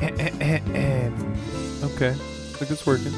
Okay, I think it's working.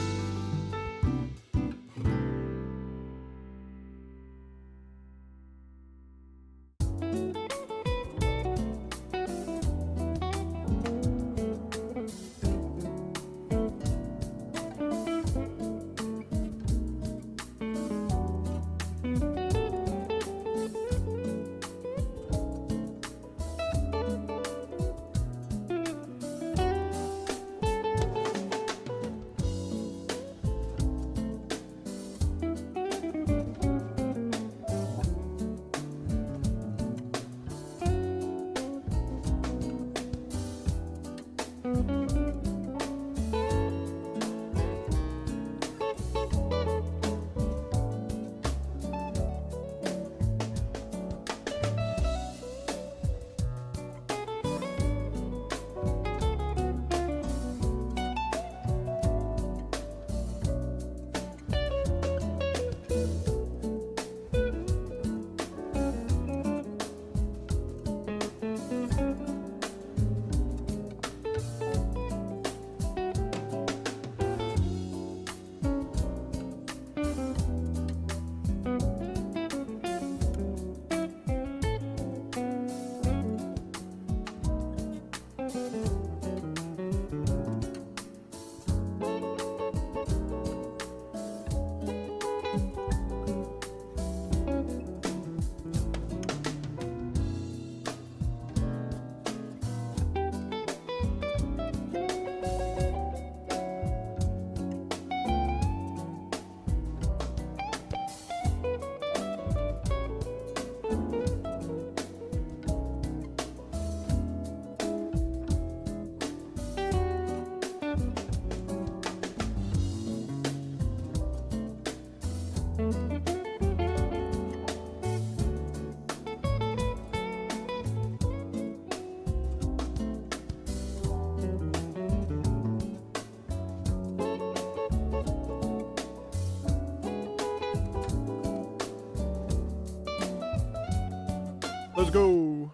Let's go.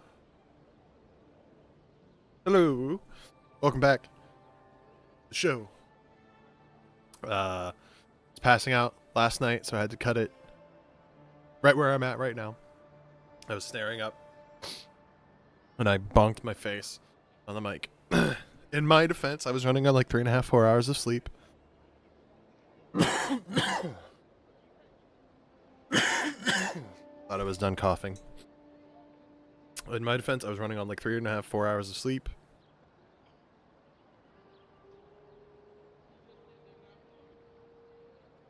Hello. Welcome back to the show. It's passing out last night, so I had to cut it right where I'm at right now. I was staring up and I bonked my face on the mic. In my defense, I was running on like 3.5, 4 hours of sleep. Thought I was done coughing. In my defense, I was running on like 3.5, 4 hours of sleep.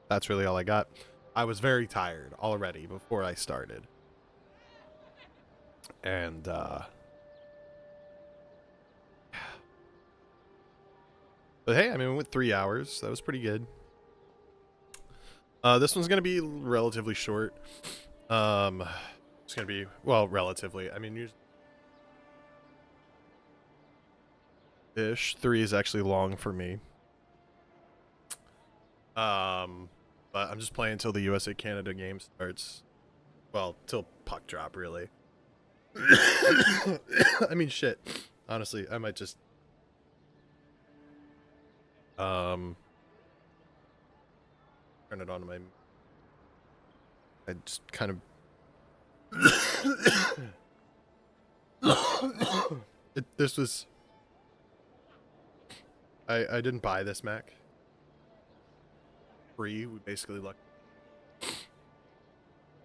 That's really all I got. I was very tired already before I started. And, but hey, I mean, we went 3 hours. That was pretty good. This one's going to be relatively short. It's going to be, well, relatively. I mean, ish. 3 is actually long for me. But I'm just playing until the USA-Canada game starts. Well, till puck drop, really. I mean, shit. Honestly, I might just... turn it on to my... I just kind of... this was... I didn't buy this Mac. Free, we basically lucked.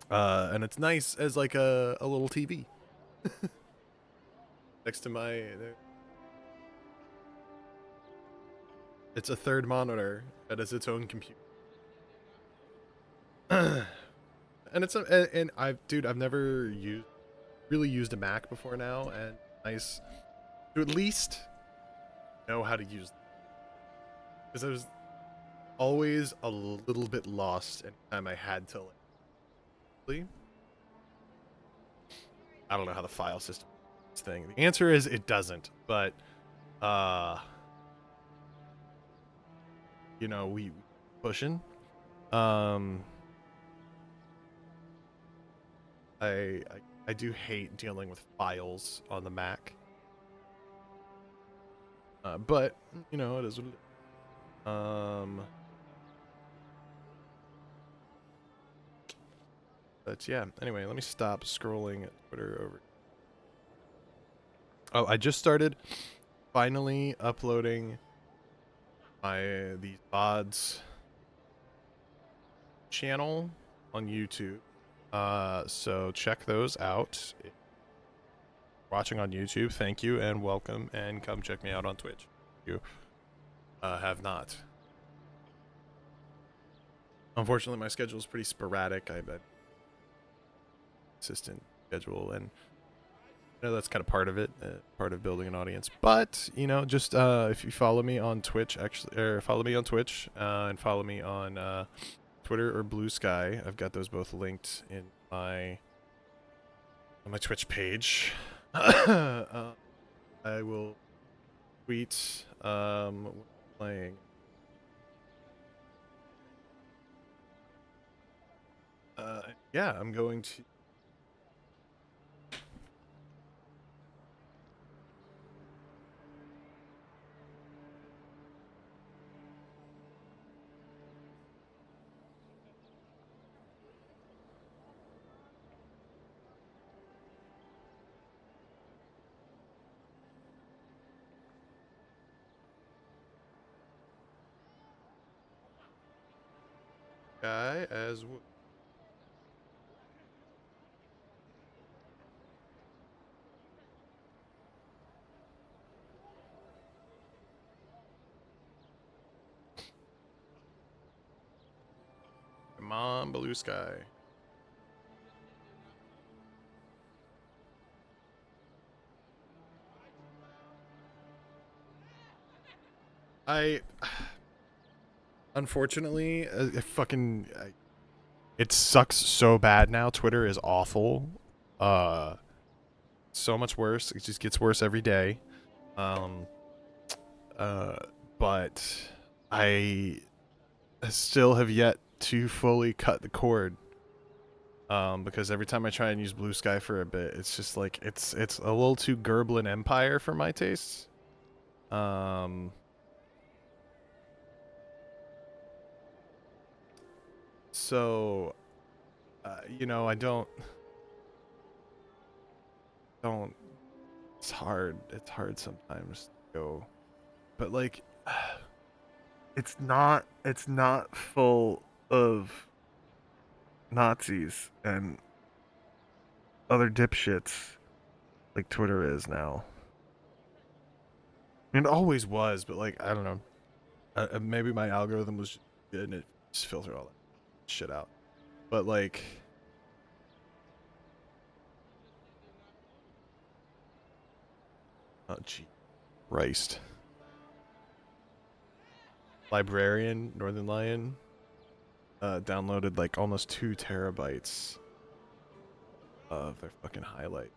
And it's nice as like a little TV. Next to my... It's a third monitor that is its own computer. And it's and I've never really used a Mac before now, and nice to at least know how to use them. Because I was always a little bit lost anytime I had to like, I don't know how the file system thing. The answer is it doesn't, but you know, we pushing. I do hate dealing with files on the Mac. But you know, it is what it is. But yeah. Anyway, let me stop scrolling at Twitter over. Oh, I just started finally uploading these VODs channel on YouTube. So check those out. If you're watching on YouTube, thank you and welcome, and come check me out on Twitch. If you have not. Unfortunately, my schedule is pretty sporadic. I have a consistent schedule, and you know that's kind of part of it, part of building an audience. But you know, just if you follow me on Twitch, actually, or follow me on Twitch, and follow me on Twitter or Blue Sky. I've got those both linked in my Twitch page. I will tweet playing. Yeah, I'm going to. Guy as come on, Blue Sky. I unfortunately, it sucks so bad now. Twitter is awful. Uh, so much worse. It just gets worse every day. Um, uh, but I still have yet to fully cut the cord. Because every time I try and use Blue Sky for a bit, it's just like it's a little too Gerblin Empire for my tastes. So you know, I don't. It's hard. It's hard sometimes to go, but like, it's not. It's not full of Nazis and other dipshits like Twitter is now. I mean, it always was, but like, I don't know. Maybe my algorithm was just good and it just filtered all that shit out. But like, oh gee, Christ. Librarian, Northern Lion, downloaded like almost 2 terabytes of their fucking highlight.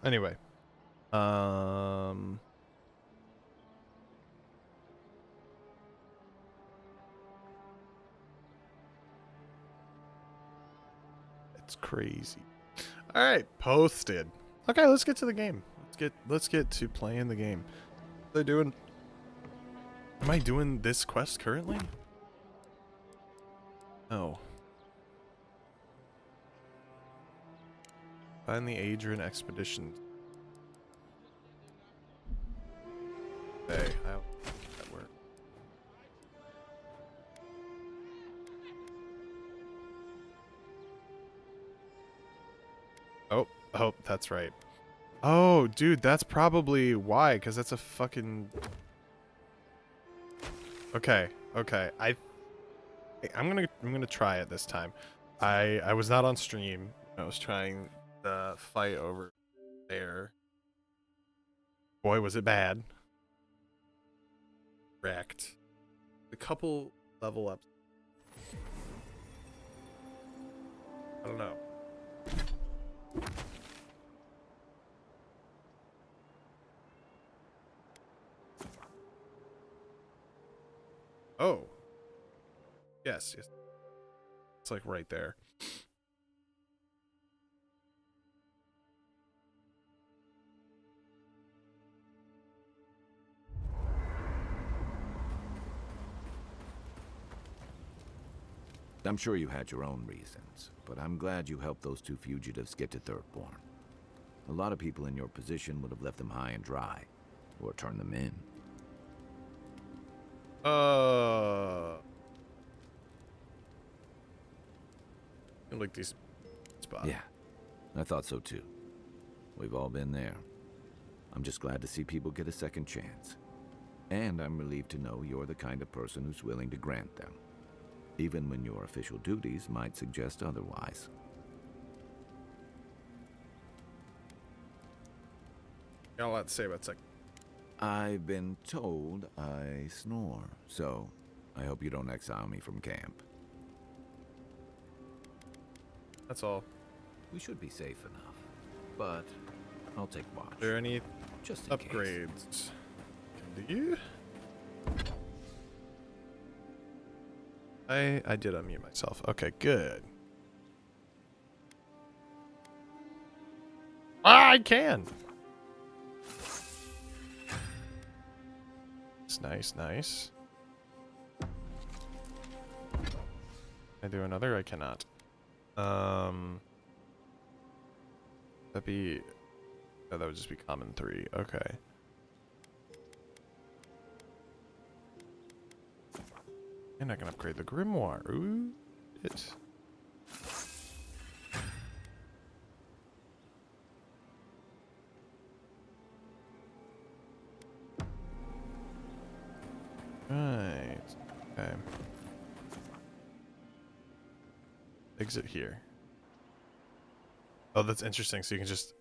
Anyway, it's crazy. All right, posted. Okay, let's get to the game. Let's get to playing the game. What are they doing? Am I doing this quest currently? No. Find the Adrian expedition. Okay, I'll make that work. Oh, that's right. Oh, dude, that's probably why, because that's a fucking... Okay, okay. I'm gonna try it this time. I was not on stream. I was trying the fight over there. Boy, was it bad. Correct. A couple level ups. I don't know. Oh. Yes, yes. It's like right there. I'm sure you had your own reasons, but I'm glad you helped those two fugitives get to Thirdborn. A lot of people in your position would have left them high and dry, or turned them in. I like these spots. Yeah, I thought so too. We've all been there. I'm just glad to see people get a second chance. And I'm relieved to know you're the kind of person who's willing to grant them, even when your official duties might suggest otherwise. Got a lot to say about second. I've been told I snore, so I hope you don't exile me from camp. That's all. We should be safe enough, but I'll take watch. Are there any just in upgrades? case. Can you? I did unmute myself. Okay, good. I can. It's nice, nice. Can I do another? I cannot. That'd be. Oh, that would just be common 3. Okay. And I can upgrade the grimoire. Ooh, it. Right. Okay. Exit here. Oh, that's interesting. So you can just.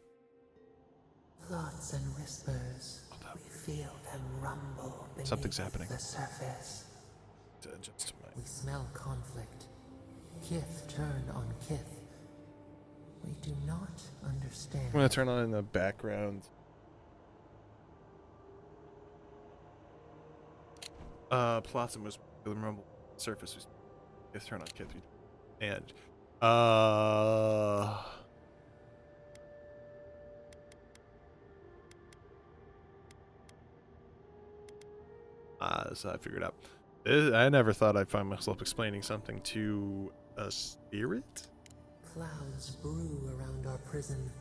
Thoughts and whispers. We feel them rumble beneath Something's happening. the surface. To adjust to We smell conflict. Kith turn on kith. We do not understand. I'm gonna turn on in the background. Plots and whispers. The rumble surface. Kith turn on kith. And so I figured out. I never thought I'd find myself explaining something to a spirit. Clouds brew around our prison.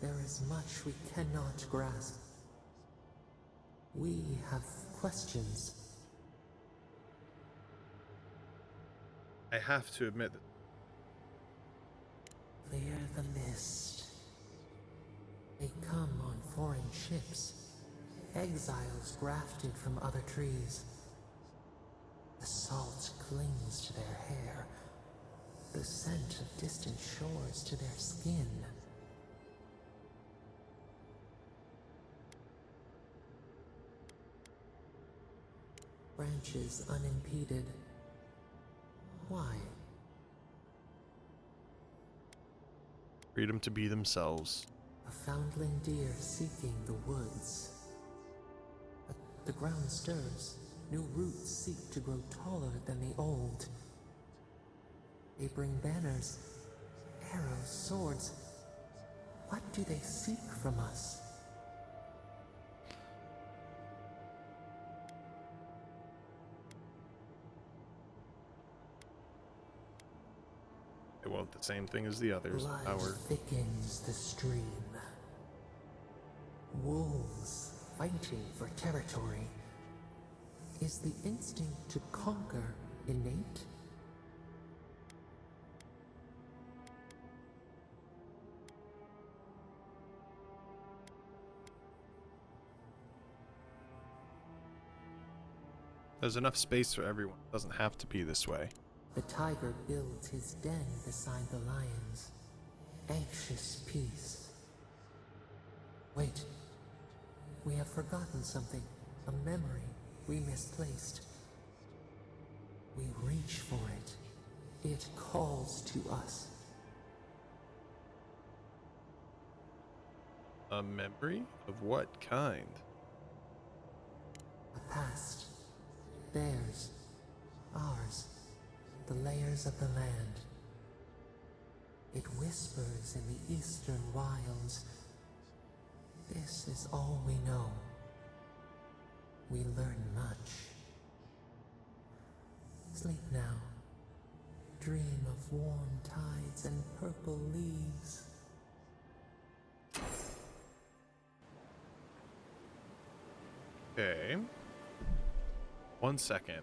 There is much we cannot grasp. We have questions. I have to admit that Clear the mist. They come on foreign ships. Exiles grafted from other trees. The salt clings to their hair. The scent of distant shores to their skin. Branches unimpeded. Why? freedom to be themselves. A foundling deer seeking the woods. But the ground stirs. New roots seek to grow taller than the old. They bring banners, arrows, swords. What do they seek from us? They want the same thing as the others. Blood Power. thickens the stream. Wolves fighting for territory. Is the instinct to conquer innate? There's enough space for everyone. It doesn't have to be this way. The tiger builds his den beside the lions. Anxious peace. Wait. We have forgotten something. A memory. we misplaced. We reach for it. It calls to us. A memory of what kind? The past. Theirs. Ours. The layers of the land. It whispers in the eastern wilds. This is all we know. We learn much. Sleep now. Dream of warm tides and purple leaves. Okay. 1 second.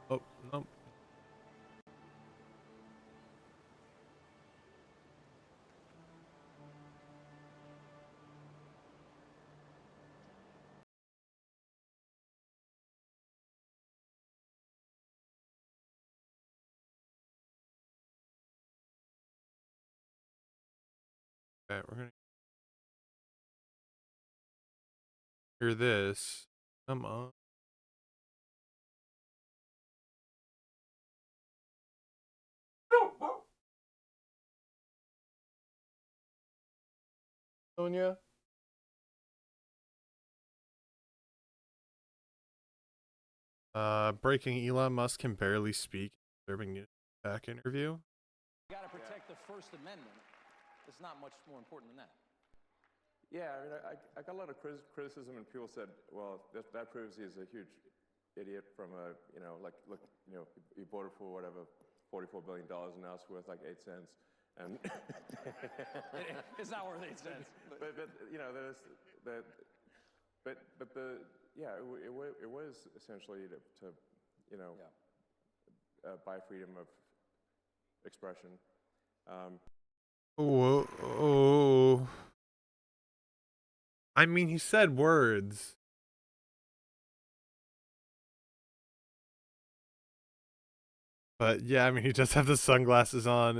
Oh, no. Okay, we're gonna hear this. Come on. Sonia? Breaking Elon Musk can barely speak. Disturbing news back interview. You got to protect the First Amendment. It's not much more important than that. Yeah, I mean, I got a lot of criticism, and people said, well, that proves he's a huge idiot from a, you know, like, look, you know, he voted for whatever, $44 billion, and now it's worth like 8 cents. And It's not worth 8 cents. but you know, there's the, but the, yeah, it was essentially to you know, buy freedom of expression. Whoa. Oh. I mean, he said words. But yeah, I mean, he does have the sunglasses on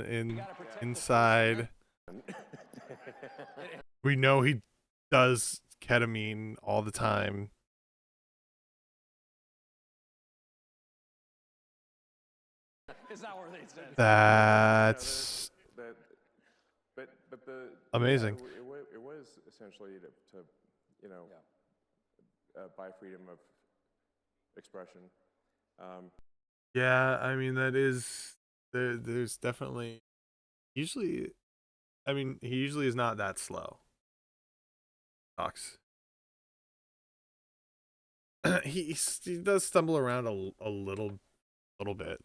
inside. We know he does ketamine all the time. It's not worth 8 cents. That's But the amazing. Yeah, it was essentially to you know, buy freedom of expression. Yeah, I mean, that is there's definitely usually, I mean, he usually is not that slow. Talks. he does stumble around a little bit.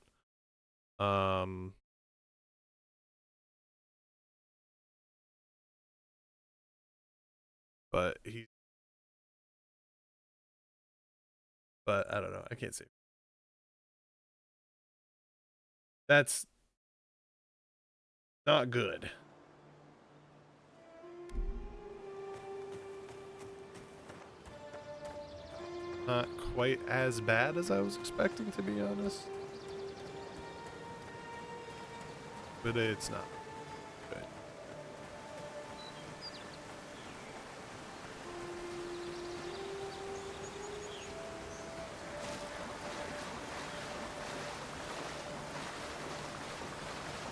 But I don't know. I can't say. That's not good. Not quite as bad as I was expecting, to be honest. But it's not. Okay.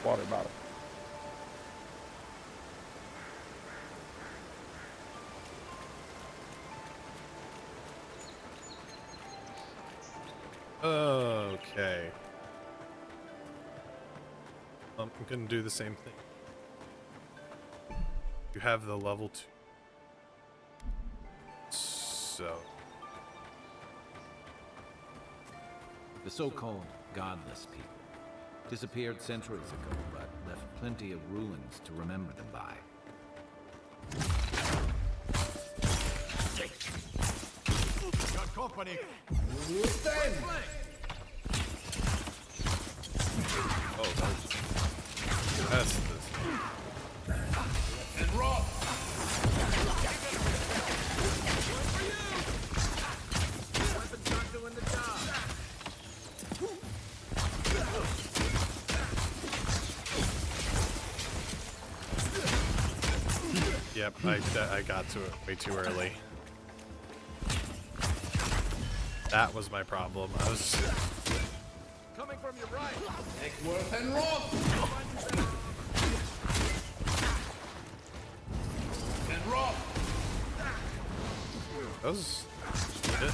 Water bottle. Okay. I'm gonna do the same thing. You have the level 2. So The so-called godless people. Disappeared centuries ago, but left plenty of ruins to remember them by. Got company. Oh, that's this. And roll. Weapons not doing the job. Yep, I got to it way too early. That was my problem. I was. Coming from your right. Take worth and roll. And roll. That was. It.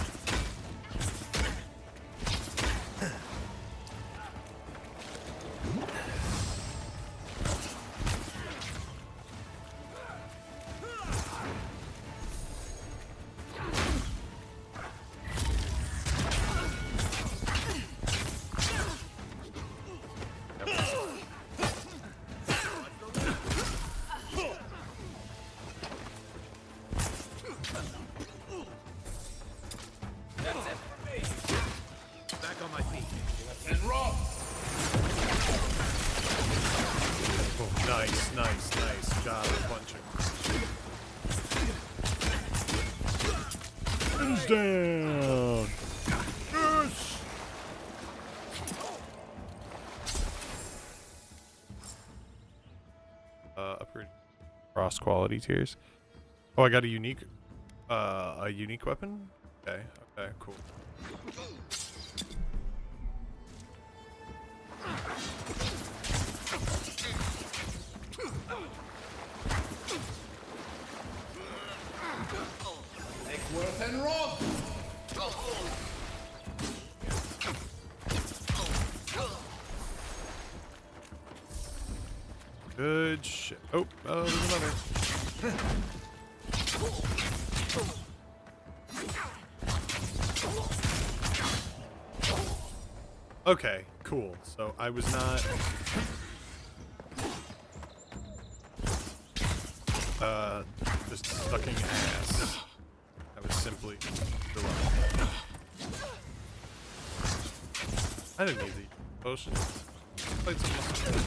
Back on my feet. And roll. Oh, nice. God, I'm punching. He's down. Yes. Upgrade cross quality tiers. Oh, I got a unique weapon. Okay, cool. Take worth and roll. Good shit. Oh, there's another. Okay, cool. So I was not just sucking ass. I was simply reluctant. I didn't need the potions. Played some muscle.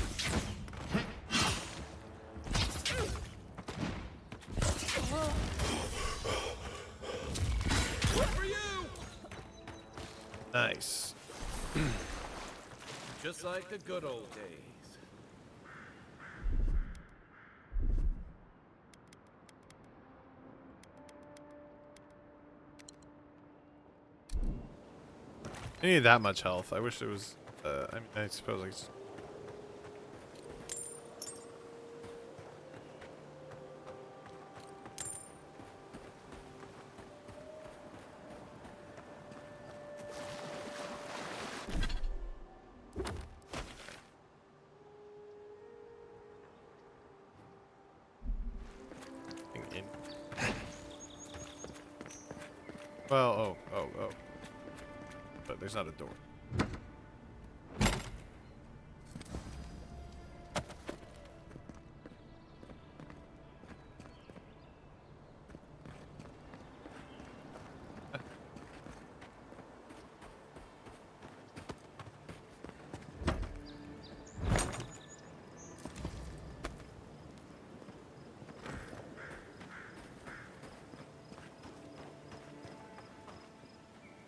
Nice. Just like the good old days. I need that much health. I wish it was. I mean, I suppose I. Well, oh. But there's not a door.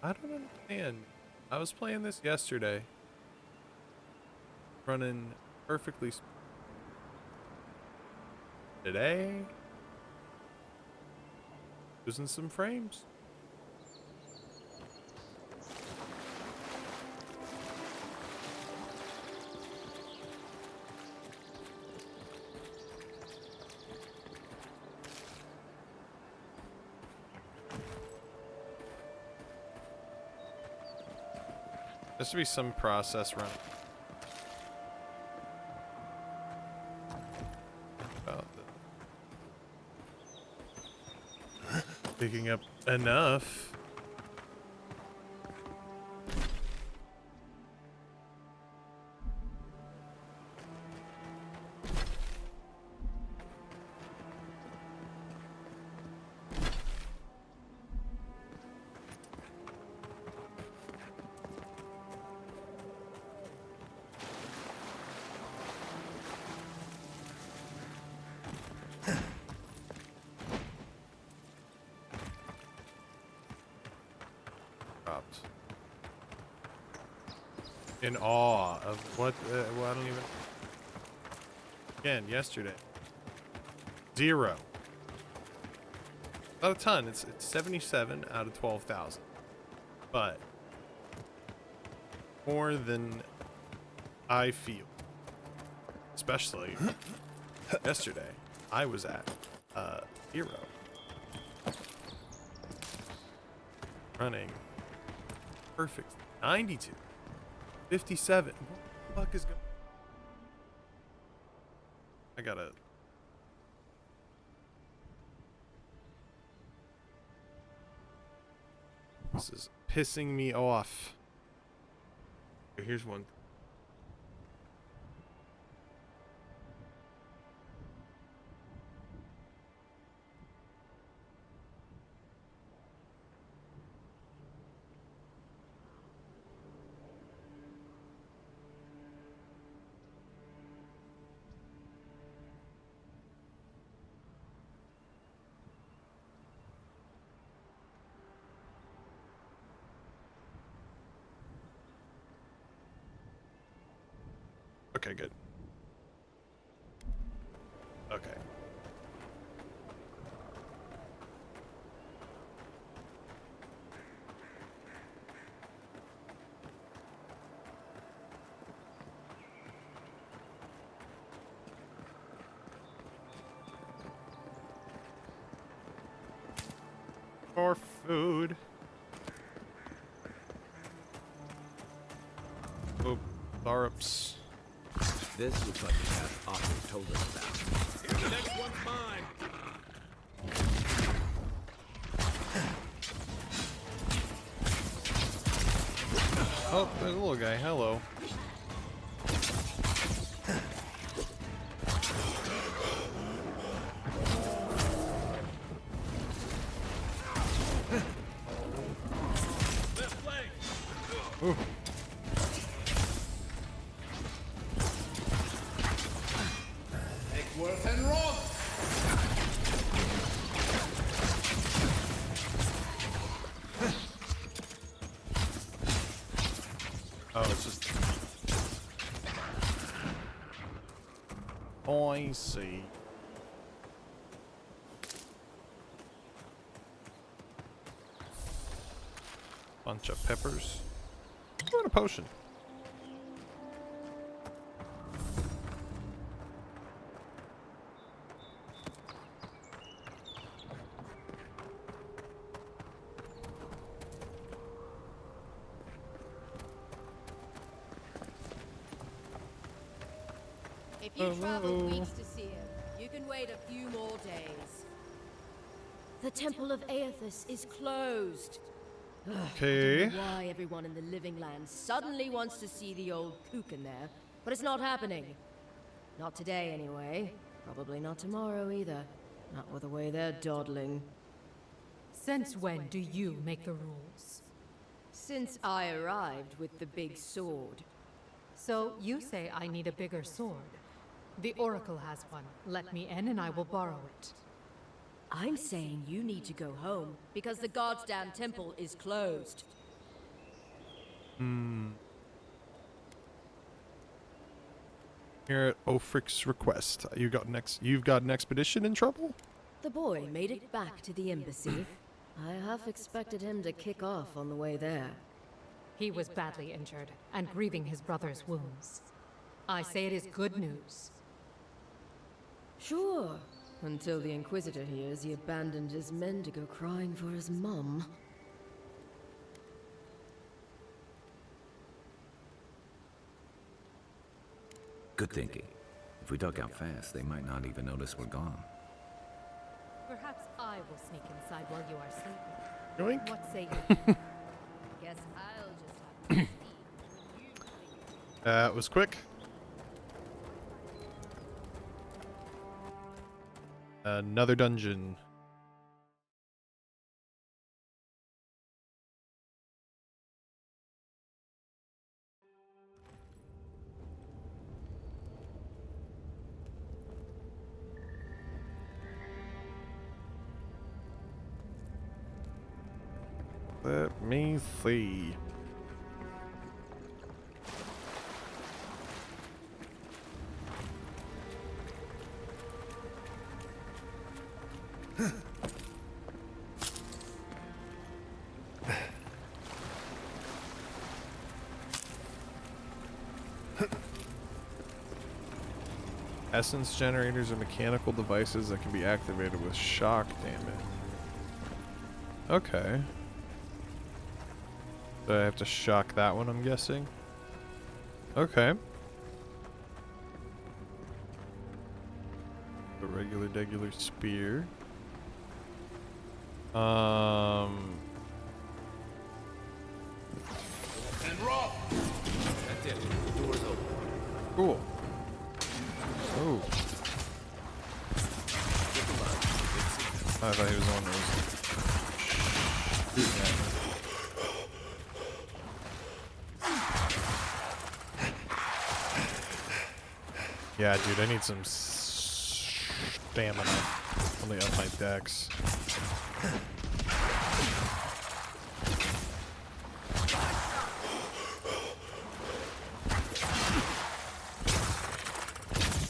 I don't understand. I was playing this yesterday. Running perfectly. Today, losing some frames. There has to be some process running. About picking up enough. in awe of what, well, I don't even, again, yesterday. 0. Not a ton, it's 77 out of 12,000. But more than I feel. Especially yesterday, I was at 0. Running perfect 92, 57. What the fuck is going? I gotta. This is pissing me off. Here's one. Okay, good. Okay. More food. Oh, Tharups. This looks like the path Otto told us about. Here, the next one's mine. Oh, there's a little guy. Hello. Left leg. Ooh. Eckworth and Roth. Oh, it's just. I see. Bunch of peppers. What a potion. If you travel Hello. weeks to see him, you can wait a few more days. The Temple of Aethys is closed. I Okay. don't know why everyone in the Living Land suddenly wants to see the old kook in there, but it's not happening. Not today, anyway. Probably not tomorrow either. Not with the way they're dawdling. Since when do you make the rules? Since I arrived with the big sword. So you say I need a bigger sword. The Oracle has one. Let me in and I will borrow it. I'm saying you need to go home because the goddamn temple is closed. Here at Ofric's request, you've got an expedition in trouble? The boy made it back to the embassy. I half expected him to kick off on the way there. He was badly injured and grieving his brother's wounds. I say it is good news. Sure. Until the Inquisitor hears he abandoned his men to go crying for his mum. Good thinking. If we duck out fast, they might not even notice we're gone. Perhaps I will sneak inside while you are sleeping. Yoink. What say you? Guess I'll just have to see. That was quick. Another dungeon. Let me see. Essence generators are mechanical devices that can be activated with shock damage. Okay. So I have to shock that one, I'm guessing. Okay. A regular spear. And roll! That's it. The door's open. Cool. Oh. I thought he was the one that was shooting at me. Yeah, dude, I need some stamina. Only up my dex.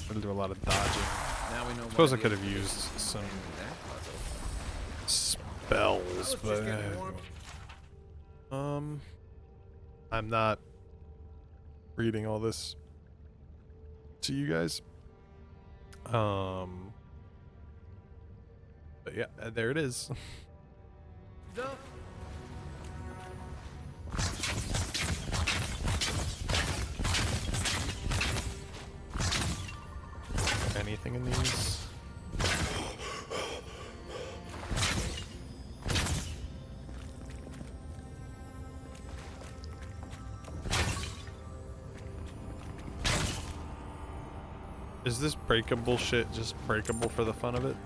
Gotta do a lot of dodging. Now we know. Suppose I could have used some spells, but I'm not reading all this to you guys. But yeah, there it is. Anything in these? Is this breakable shit just breakable for the fun of it?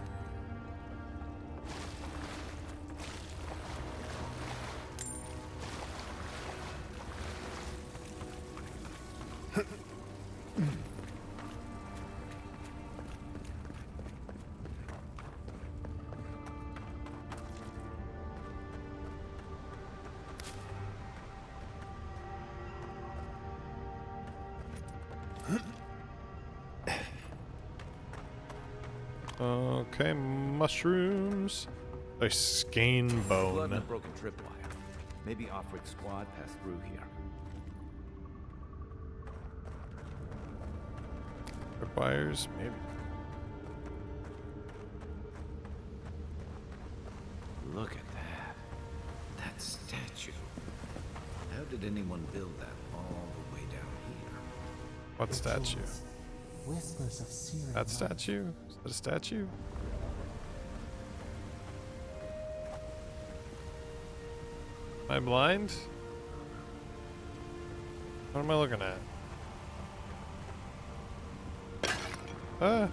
Okay, mushrooms. A skein Blood and a bone. broken tripwire. Maybe Offred's squad passed through here. Wires, maybe. Look at that. That statue. How did anyone build that all the way down here? What statue? Whispers of searing That light. statue? Is that a statue? Am I blind? What am I looking at? Ah.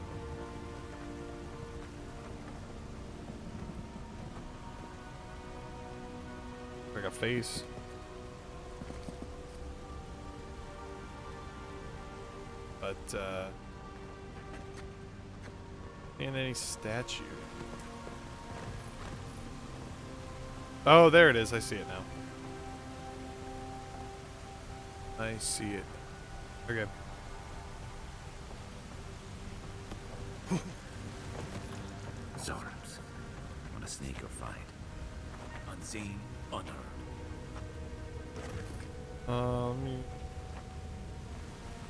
Like a face. But, in any statue. Oh, there it is. I see it now. I see it. Okay. Zarms. Want to sneak or find? Unseen, unheard.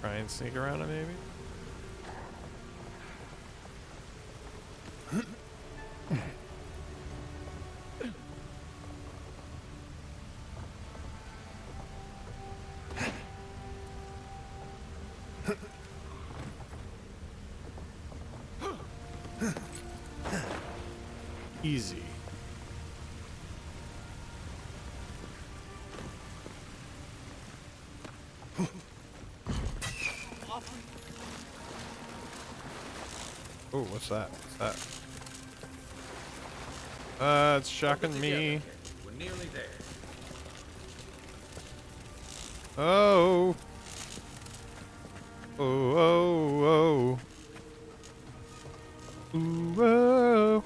Try and sneak around it, maybe. Easy. Oh, what's that? What's that? It's shocking me. We're nearly there. Oh. Oh, oh, oh. Ooh, oh.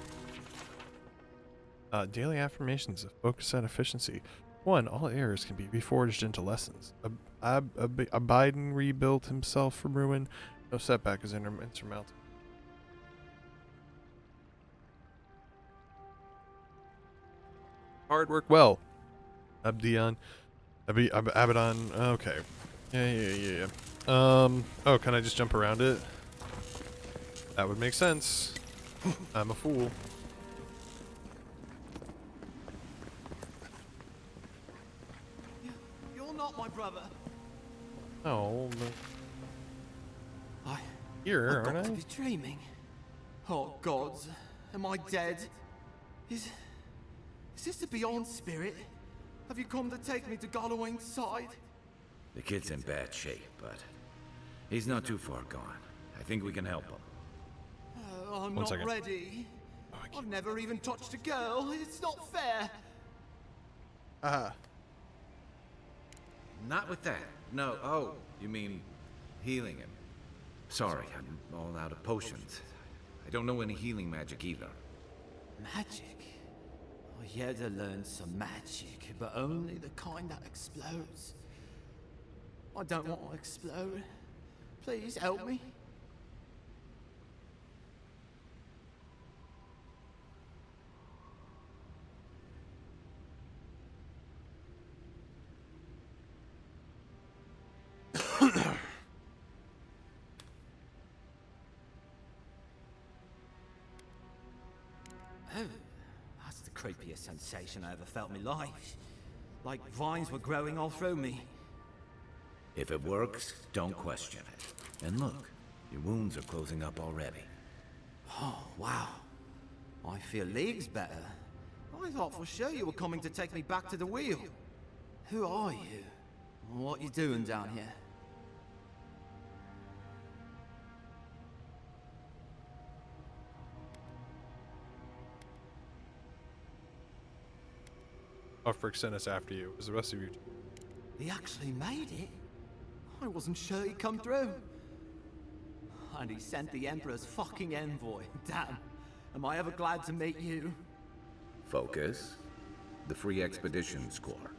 Daily affirmations of focus and efficiency. 1. All errors can be reforged into lessons. Abiden rebuilt himself from ruin. No setback is insurmountable. Hard work well. Abaddon. Okay. Yeah. Oh, can I just jump around it? That would make sense. I'm a fool. You're not my brother. No. I've Here, got aren't to I? be dreaming. Oh gods, am I dead? Is this the Beyond Spirit? Have you come to take me to Galloway's side? The kid's in bad shape, but he's not too far gone. I think we can help him. I'm One not second. ready. Oh, I I've never even touched a girl. It's not fair. Not with that. No. Oh, you mean healing him. Sorry, I'm all out of potions. I don't know any healing magic either. Magic? I had to learn some magic, but only the kind that explodes. I don't want to explode. Please help me. Oh, that's the creepiest sensation I ever felt in my life. Like vines were growing all through me. If it works, don't question it. And look, your wounds are closing up already. Oh, wow. I feel leagues better. I thought for sure you were coming to take me back to the wheel. Who are you? What you doing down here? Oh, Frick sent us after you. It was the rest of you. He actually made it? I wasn't sure he'd come through. And he sent the Emperor's fucking envoy. Damn. Am I ever glad to meet you? Focus. The Free Expeditions Corps.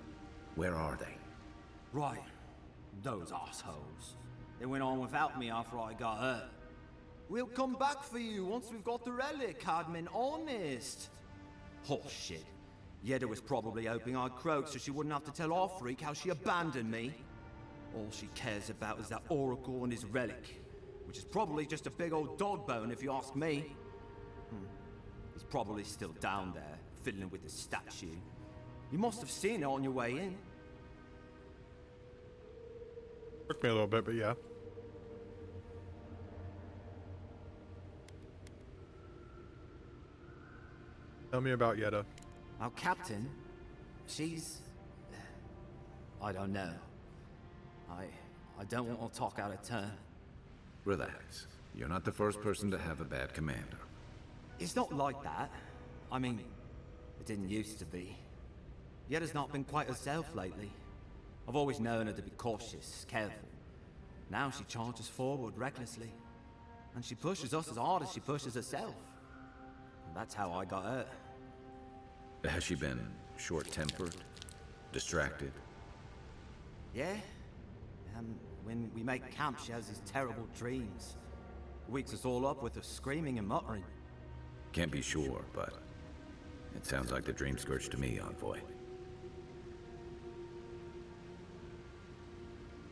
Where are they? Right. Those assholes. They went on without me after I got hurt. We'll come back for you once we've got the relic, Cadman. Honest. Oh, shit. Yeda was probably hoping I'd croak so she wouldn't have to tell our freak how she abandoned me. All she cares about is that Oracle and his relic, which is probably just a big old dog bone if you ask me. He's probably still down there, fiddling with the statue. You must have seen it on your way in. Took me a little bit, but yeah. Tell me about Yetta. Our captain, she's... I don't know. I don't want to talk out of turn. Relax. You're not the first person to have a bad commander. It's not like that. I mean, it didn't used to be. Yetta's not been quite herself lately. I've always known her to be cautious, careful. Now she charges forward recklessly. And she pushes us as hard as she pushes herself. And that's how I got hurt. Has she been short-tempered? Distracted? Yeah? When we make camp, she has these terrible dreams. Wakes us all up with her screaming and muttering. Can't be sure, but it sounds like the dream scourge to me, Envoy.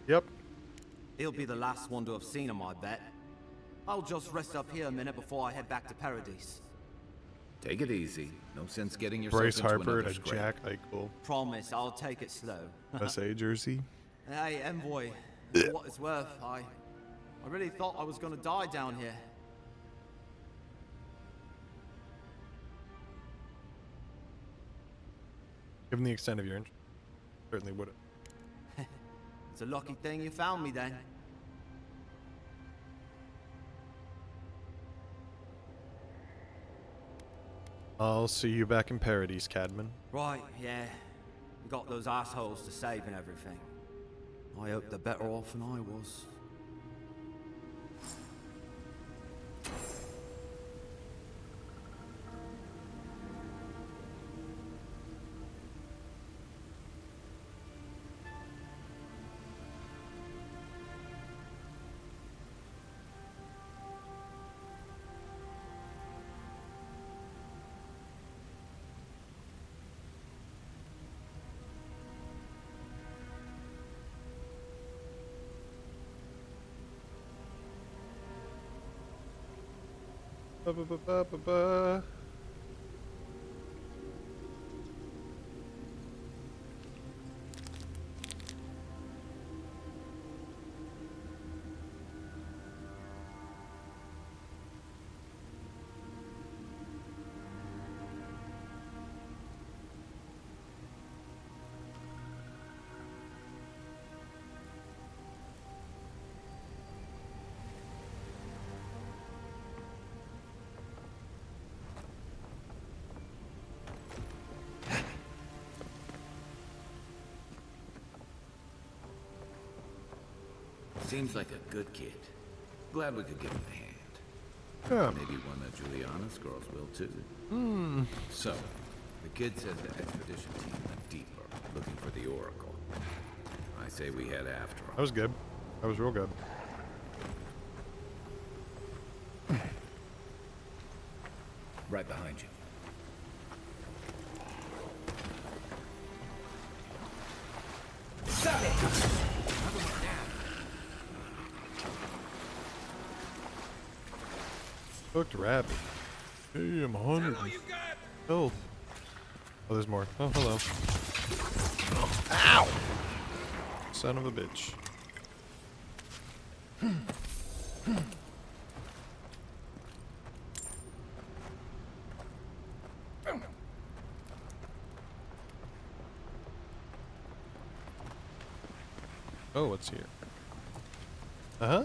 Yep. He'll be the last one to have seen him, I bet. I'll just rest up here a minute before I head back to Paradise. Take it easy. No sense getting yourself Bryce into Harper another and scrape. Jack Eichel. Promise, I'll take it slow. SA jersey. Hey, Envoy, for what it's worth, I really thought I was gonna die down here. Given the extent of your interest, certainly would have. It's a lucky thing you found me then. I'll see you back in Paradise, Cadman. Right, yeah. We got those assholes to save and everything. I hope they're better off than I was. Ba-ba-ba-ba-ba-ba. Seems like a good kid. Glad we could give him a hand. Yeah. Maybe one of Juliana's girls will too. So, the kid says the expedition team went deeper, looking for the Oracle. I say we head after him. That was good. That was real good. Right behind you. Cooked rabbit. Hey, I'm 100 health. Oh, there's more. Oh, hello. Ow! Son of a bitch. Oh, what's here? Uh-huh.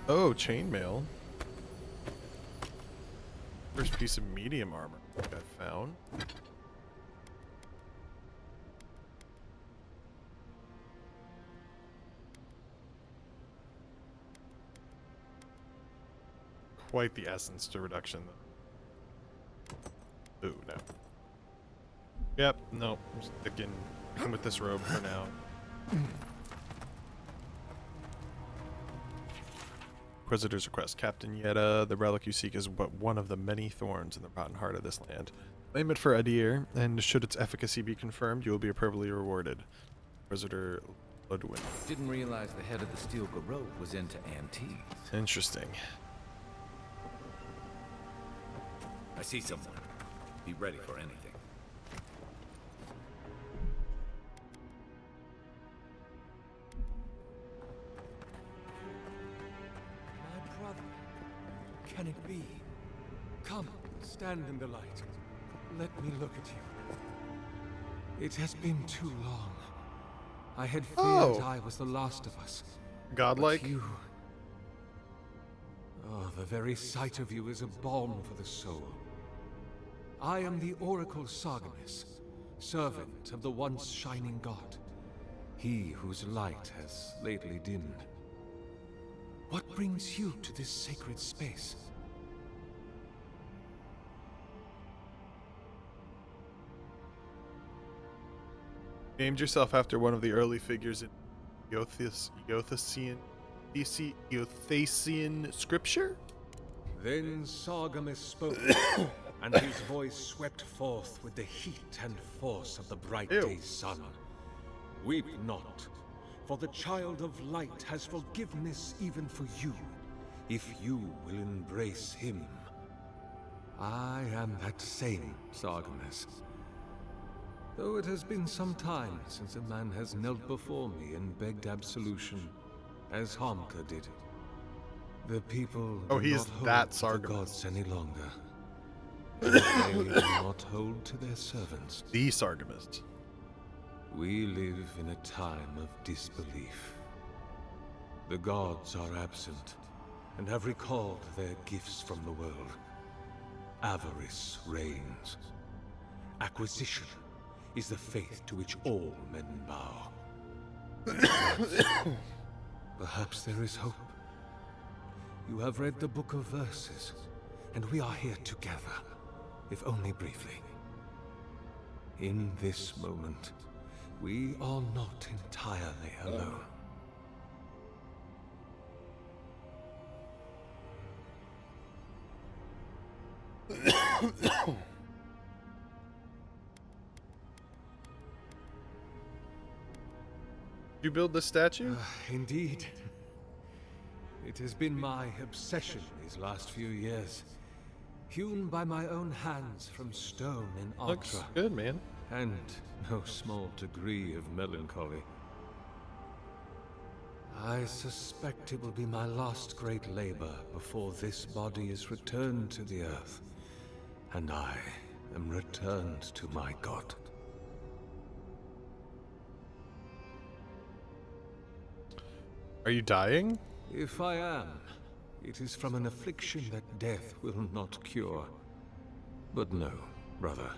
Oh, chainmail. First piece of medium armor I found. Quite the essence to reduction, though. Ooh, no. Yep, no. I'm sticking with this robe for now. Inquisitor's request. Captain Yetta, the relic you seek is but one of the many thorns in the rotten heart of this land. Claim it for Adir, and should its efficacy be confirmed, you will be appropriately rewarded. Inquisitor Ludwin. Didn't realize the head of the Steel Garrote was into antiques. Interesting. I see someone. Be ready for anything. My brother. Can it be? Come, stand in the light. Let me look at you. It has been too long. I had feared I was the last of us. Godlike? But you... Oh, the very sight of you is a balm for the soul. I am the Oracle Sargemus, servant of the once shining god. He whose light has lately dimmed. What brings you to this sacred space? Named yourself after one of the early figures in Eothasian scripture? Then Sargemus spoke, and his voice swept forth with the heat and force of the bright day's sun. Weep not, for the child of light has forgiveness even for you, if you will embrace him. I am that same Sargemus. Though it has been some time since a man has knelt before me and begged absolution, as Harmka did. The people do he's not that hold to the Sargemus. gods any longer. They do not hold to their servants. The Sargemus. We live in a time of disbelief. The gods are absent, and have recalled their gifts from the world. Avarice reigns. Acquisition is the faith to which all men bow. Perhaps there is hope. You have read the Book of Verses, and we are here together, if only briefly. In this moment, we are not entirely alone. You build this statue? Indeed. It has been my obsession these last few years. Hewn by my own hands from stone in Looks Artra. good, man. And no small degree of melancholy. I suspect it will be my last great labor before this body is returned to the earth, and I am returned to my god. Are you dying? If I am, it is from an affliction that death will not cure. But no, brother.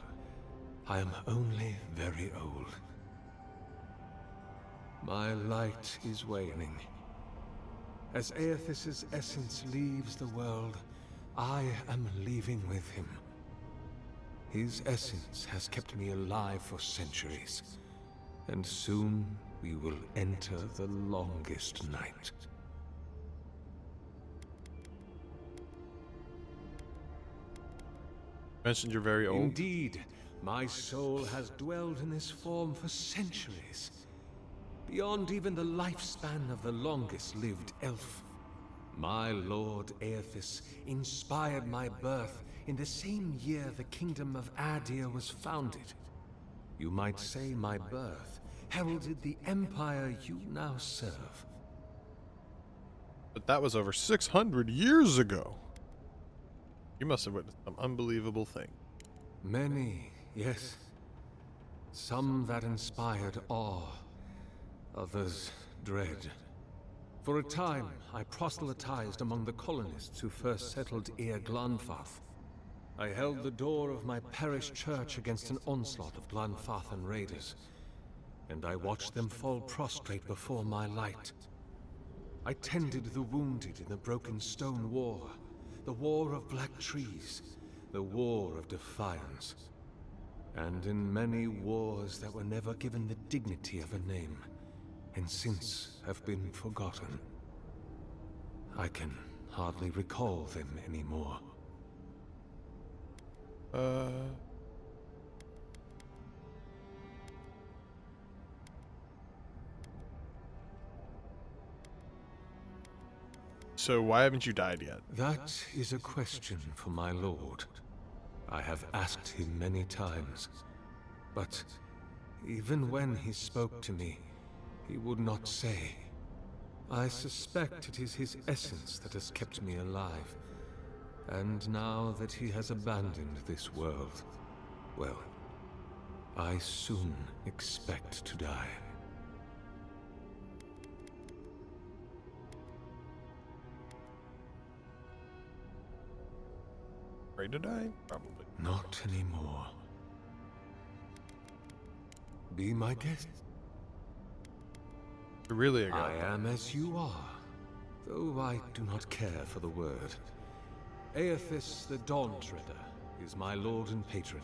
I am only very old. My light is waning. As Aethys' essence leaves the world, I am leaving with him. His essence has kept me alive for centuries, and soon we will enter the longest night. You mentioned you're very old. Indeed, my soul has dwelled in this form for centuries, beyond even the lifespan of the longest-lived elf. My lord Aethys inspired my birth in the same year the kingdom of Adir was founded. You might say my birth heralded the empire you now serve. But that was over 600 years ago. You must have witnessed some unbelievable thing. Many, yes. Some that inspired awe, others dread. For a time, I proselytized among the colonists who first settled Ir Glanfath. I held the door of my parish church against an onslaught of Glanfathan raiders, and I watched them fall prostrate before my light. I tended the wounded in the Broken Stone War, the War of Black Trees, the War of Defiance, and in many wars that were never given the dignity of a name, and since have been forgotten. I can hardly recall them anymore. So why haven't you died yet? That is a question for my lord. I have asked him many times, but even when he spoke to me, he would not say. I suspect it is his essence that has kept me alive, and now that he has abandoned this world, well, I soon expect to die. Afraid to die? Probably. Not anymore. Be my guest. You're really a I god. am as you are, though I do not care for the word. Aethys the Dawn Treader is my lord and patron.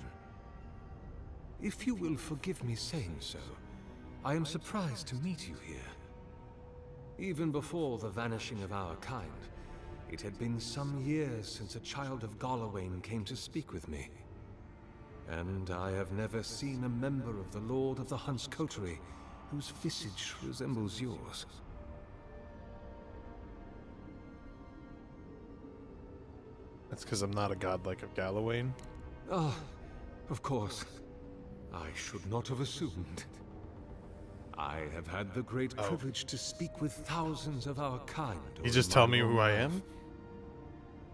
If you will forgive me saying so, I am surprised to meet you here. Even before the vanishing of our kind, it had been some years since a child of Galawain came to speak with me. And I have never seen a member of the Lord of the Hunt's coterie whose visage resembles yours. That's because I'm not a god like of Galawain. Ah, of course. I should not have assumed. I have had the great privilege to speak with thousands of our kind. You just tell me who I am?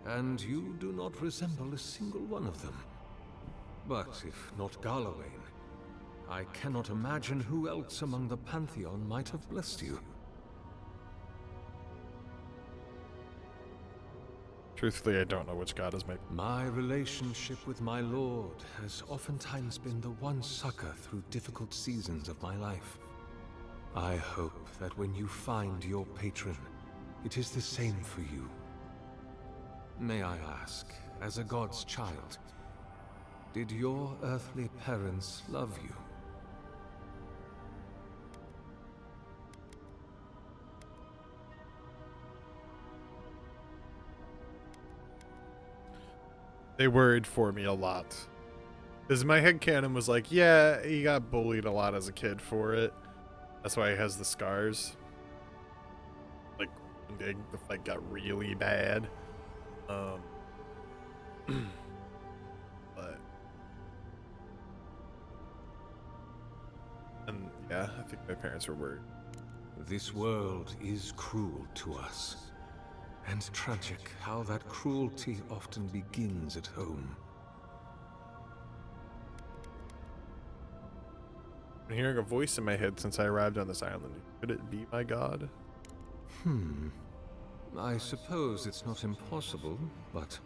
And you do not resemble a single one of them. But if not Galawain, I cannot imagine who else among the Pantheon might have blessed you. Truthfully, I don't know which god is my... My relationship with my lord has oftentimes been the one succor through difficult seasons of my life. I hope that when you find your patron, it is the same for you. May I ask, as a god's child, did your earthly parents love you? They worried for me a lot. Because my headcanon was like, yeah, he got bullied a lot as a kid for it. That's why he has the scars. Like, when the fight got really bad. But... And, yeah, I think my parents were worried. This world is cruel to us. And tragic how that cruelty often begins at home. I'm hearing a voice in my head since I arrived on this island. Could it be my god? I suppose it's not impossible, but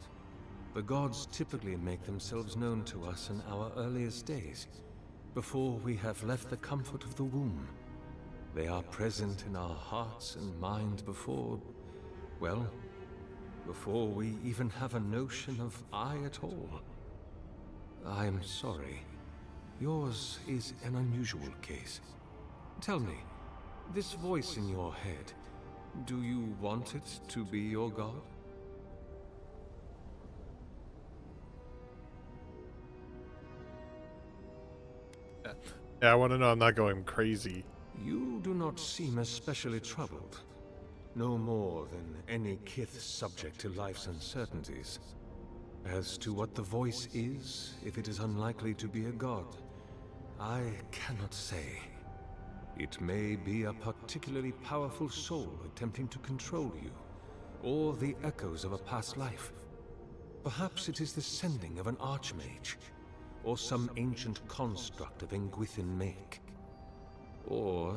the gods typically make themselves known to us in our earliest days, before we have left the comfort of the womb. They are present in our hearts and minds before, well, before we even have a notion of I at all. I'm sorry. Yours is an unusual case. Tell me, this voice in your head, do you want it to be your god? Yeah, I want to know I'm not going crazy. You do not seem especially troubled. No more than any kith subject to life's uncertainties. As to what the voice is, if it is unlikely to be a god, I cannot say. It may be a particularly powerful soul attempting to control you, or the echoes of a past life. Perhaps it is the sending of an archmage, or some ancient construct of Engwithan make. Or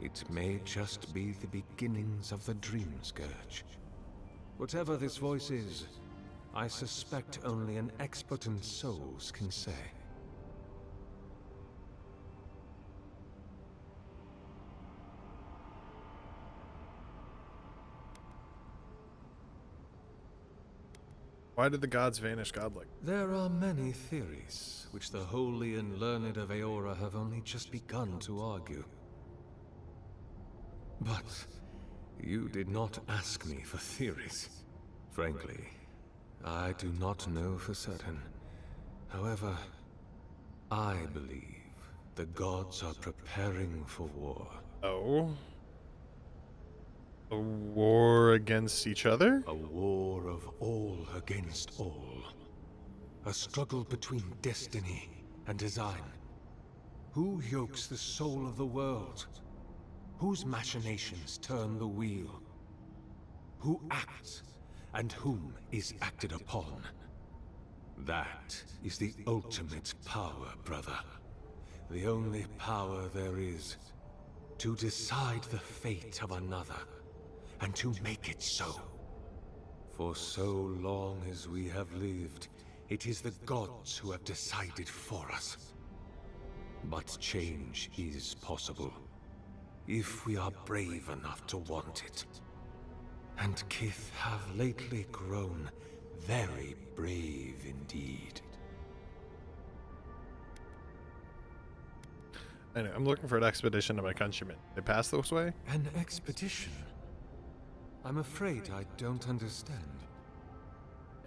it may just be the beginnings of the Dream Scourge. Whatever this voice is, I suspect only an expert in souls can say. Why did the gods vanish godlike? There are many theories, which the holy and learned of Aora have only just begun to argue. But you did not ask me for theories. Frankly, I do not know for certain. However, I believe the gods are preparing for war. Oh? A war against each other? A war of all against all. A struggle between destiny and design. Who yokes the soul of the world? Whose machinations turn the wheel? Who acts, and whom is acted upon? That is the ultimate power, brother. The only power there is. To decide the fate of another, and to make it so. For so long as we have lived, it is the gods who have decided for us. But change is possible, if we are brave enough to want it. And Kith have lately grown very brave indeed. Anyway, I'm looking for an expedition to my countrymen. They pass this way? An expedition? I'm afraid I don't understand.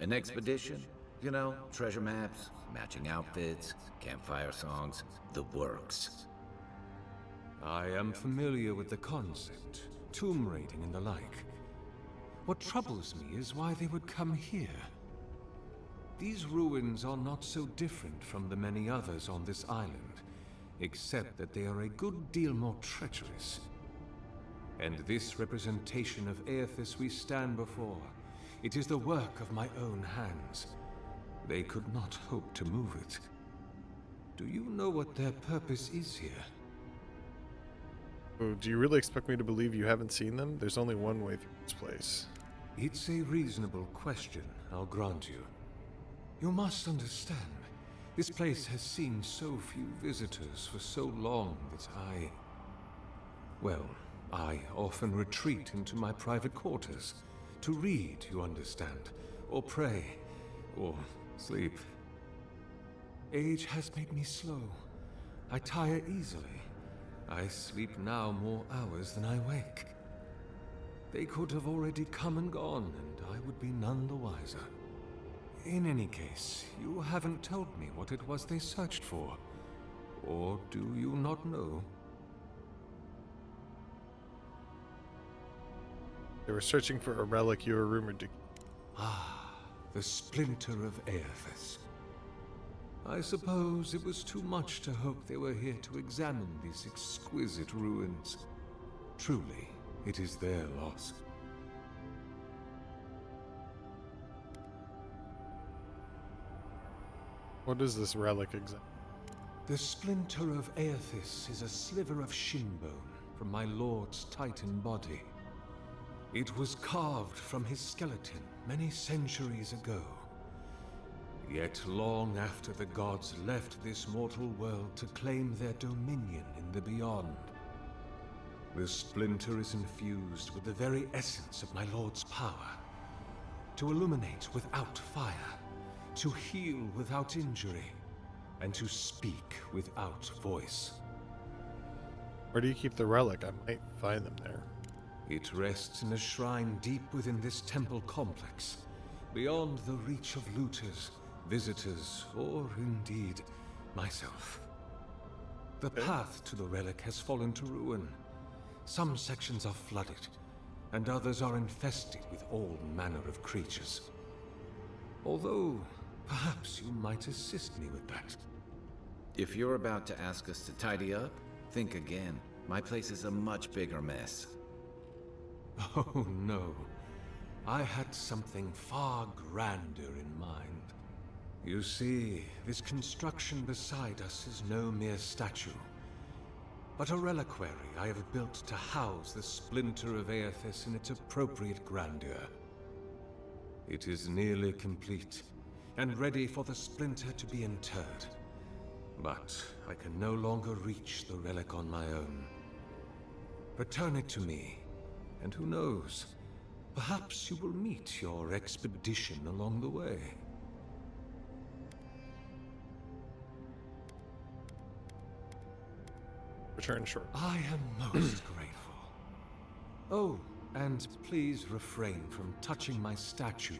An expedition? You know, treasure maps, matching outfits, campfire songs, the works. I am familiar with the concept, tomb raiding and the like. What troubles me is why they would come here. These ruins are not so different from the many others on this island, except that they are a good deal more treacherous. And this representation of Aethys we stand before, it is the work of my own hands. They could not hope to move it. Do you know what their purpose is here? Oh, do you really expect me to believe you haven't seen them? There's only one way through this place. It's a reasonable question, I'll grant you. You must understand, this place has seen so few visitors for so long that I often retreat into my private quarters. To read, you understand, or pray, or sleep. Age has made me slow. I tire easily. I sleep now more hours than I wake. They could have already come and gone, and I would be none the wiser. In any case, you haven't told me what it was they searched for. Or do you not know? They were searching for a relic you were rumored to. Ah, the splinter of Aethys. I suppose it was too much to hope they were here to examine these exquisite ruins. Truly, it is their loss. What is this relic exactly? The splinter of Aethys is a sliver of shinbone from my lord's titan body. It was carved from his skeleton many centuries ago. Yet long after the gods left this mortal world to claim their dominion in the beyond, the splinter is infused with the very essence of my lord's power. To illuminate without fire, to heal without injury, and to speak without voice. Where do you keep the relic? I might find them there. It rests in a shrine deep within this temple complex, beyond the reach of looters, visitors, or indeed, myself. The path to the relic has fallen to ruin. Some sections are flooded, and others are infested with all manner of creatures. Although, perhaps you might assist me with that. If you're about to ask us to tidy up, think again. My place is a much bigger mess. Oh no. I had something far grander in mind. You see, this construction beside us is no mere statue, but a reliquary I have built to house the splinter of Aethys in its appropriate grandeur. It is nearly complete, and ready for the splinter to be interred. But I can no longer reach the relic on my own. Return it to me, and who knows, perhaps you will meet your expedition along the way. Return short. I am most grateful. Oh, and please refrain from touching my statue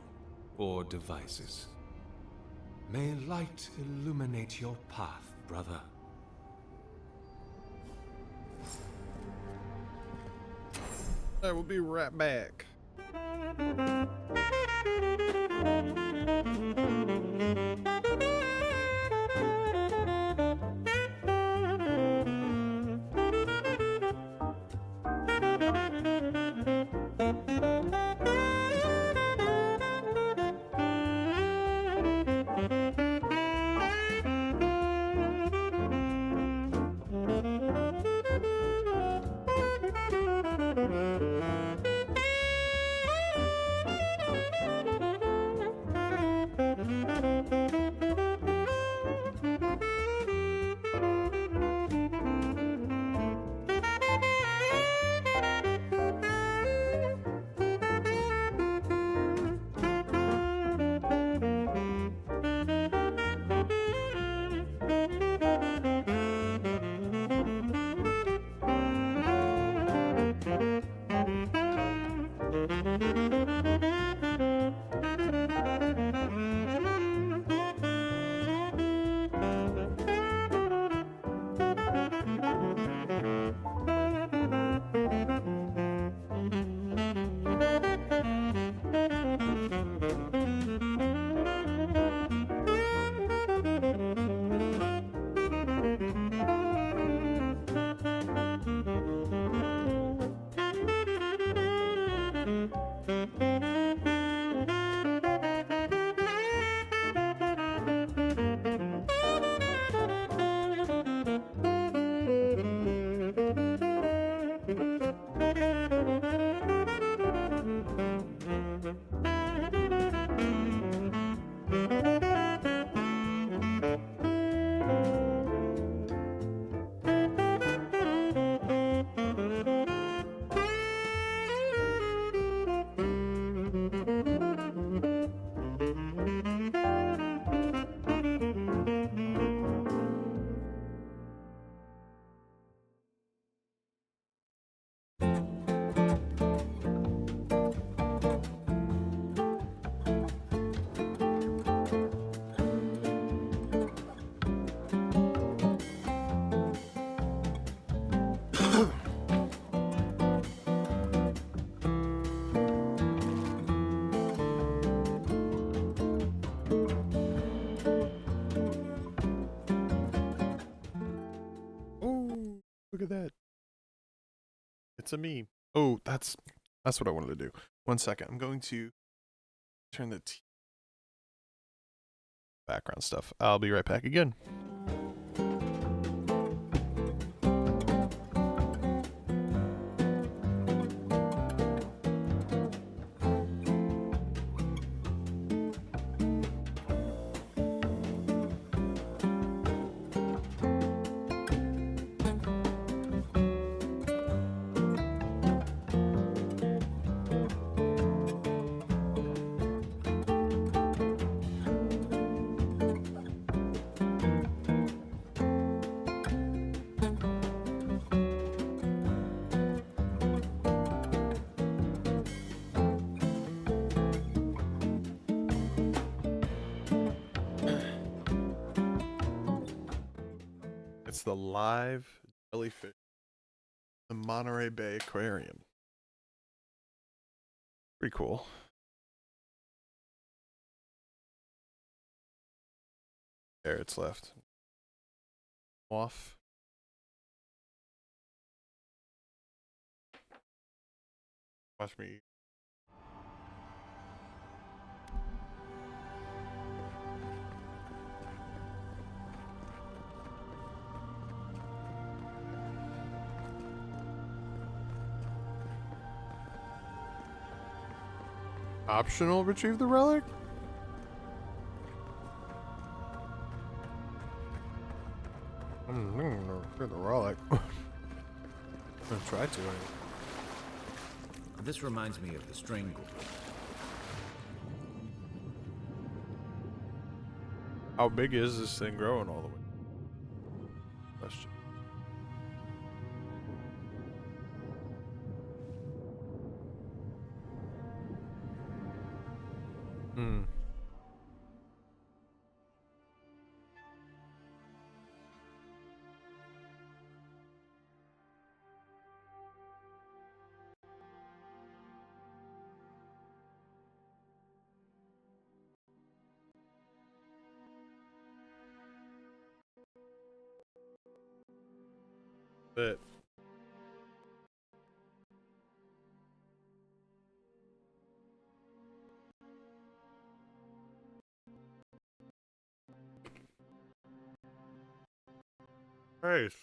or devices. May light illuminate your path, brother. I will be right back. at that. It's a meme. Oh, that's what I wanted to do. 1 second. I'm going to turn the background stuff. I'll be right back again. It's the live jellyfish, the Monterey Bay Aquarium. Pretty cool. There, it's left. Off. Watch me. Optional retrieve the relic? I'm gonna retrieve the relic. I'm gonna try to. This reminds me of the strangle. How big is this thing growing all the way? Question. But nice.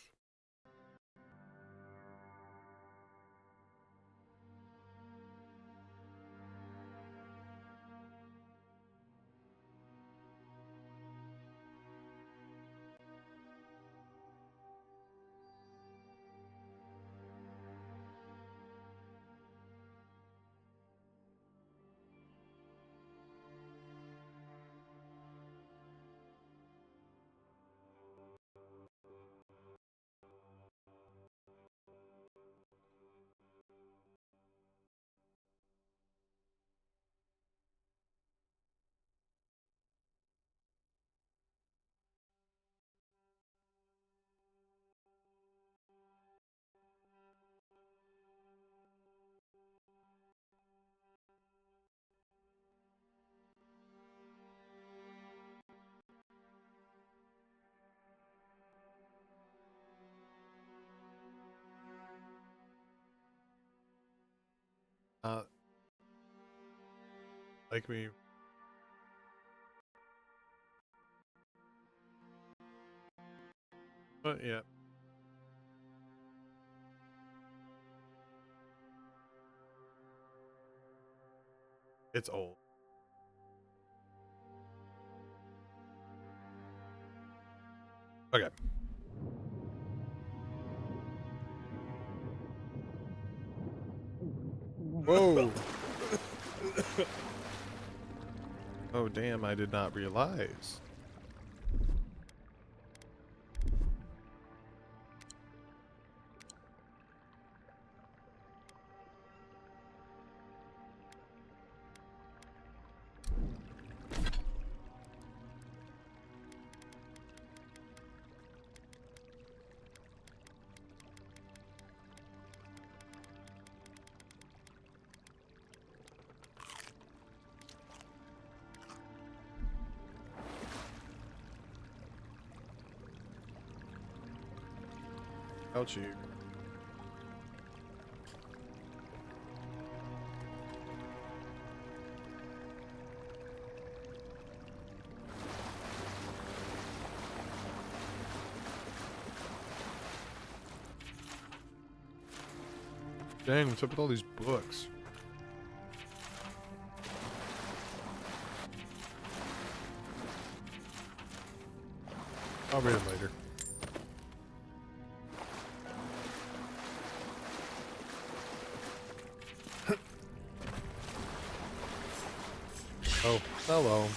Like me. But yeah. It's old. Okay. Whoa. Oh, damn, I did not realize. Ouchie. Dang, what's up with all these books? I'll read them later. Oh, hello.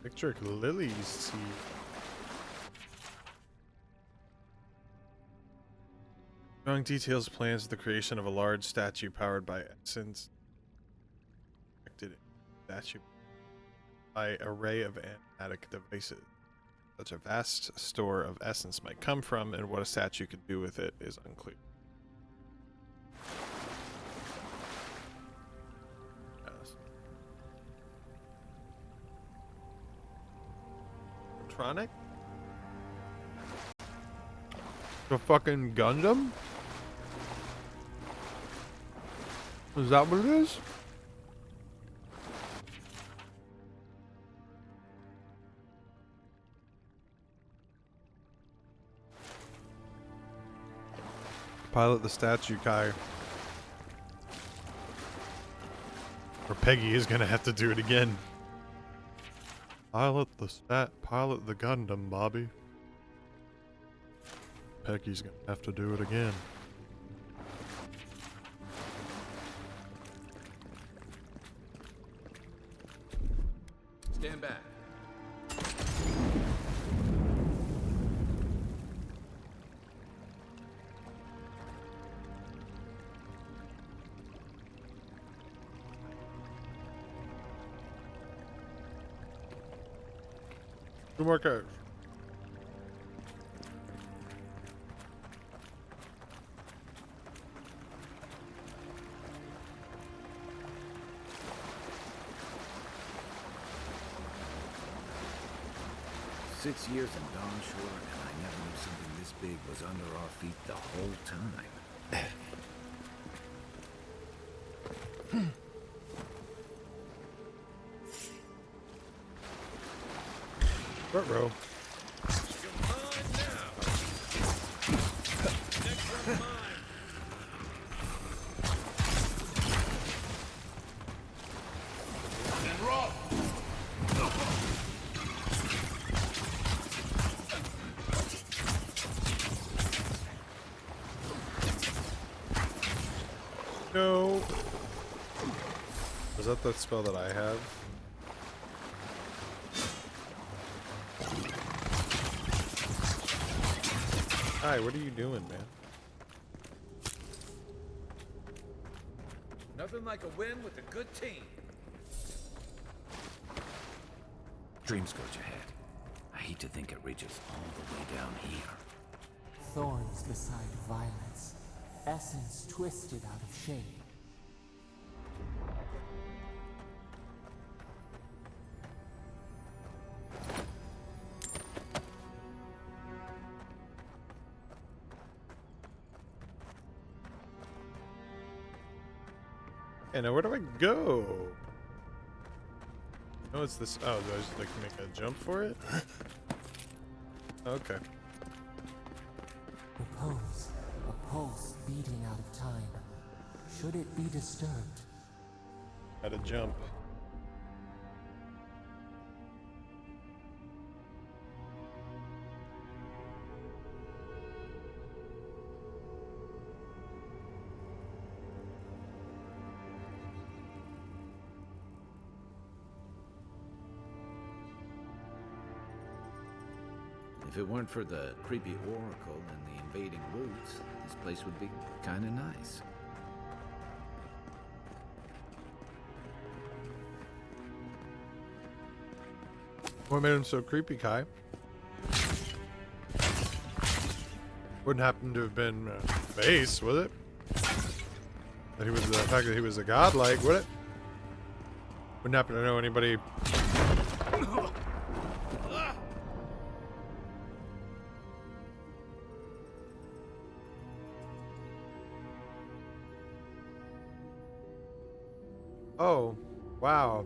Picture lilies seed. Showing details plans for the creation of a large statue powered by essence. Statue by array of animatic devices. Such a vast store of essence might come from, and what a statue could do with it is unclear. Tronic? The fucking Gundam? Is that what it is? Pilot the statue, Kai. Or Peggy is gonna have to do it again. Pilot the Gundam, Bobby. Peggy's gonna have to do it again. Stand back. Two more cars. Six years in Dawn Shore, and I never knew something this big was under our feet the whole time. Front row. No. Is that the spell that I have? Hi, what are you doing, man? Nothing like a win with a good team. Dreams scourge ahead. I hate to think it reaches all the way down here. Thorns beside violets, essence twisted out of shape. Hey, now where do I go? Oh, it's this. Oh, do I just like make a jump for it? Okay. Repose, a pulse beating out of time. Should it be disturbed? Had to jump. If it weren't for the creepy oracle and the invading roots, this place would be kinda nice. What made him so creepy, Kai? Wouldn't happen to have been base, would it? That he was the fact that he was a godlike, would it? Wouldn't happen to know anybody. Oh, wow.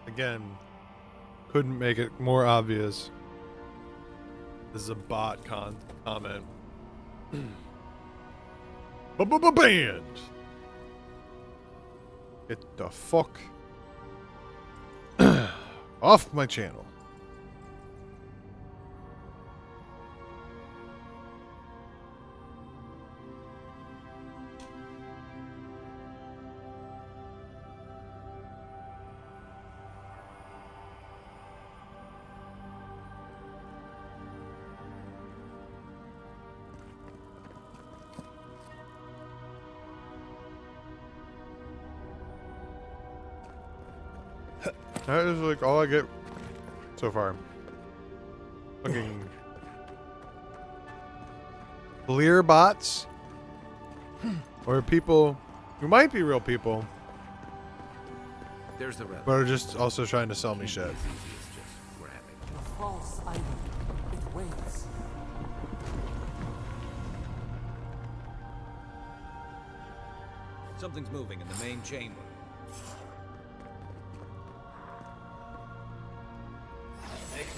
Again, couldn't make it more obvious. This is a bot comment. Band. Get the fuck off my channel. That is like all I get so far. Fucking clear bots or people who might be real people, There's the relic. but are just also trying to sell me shit. It's just grab it. A false item. It waits. Something's moving in the main chamber.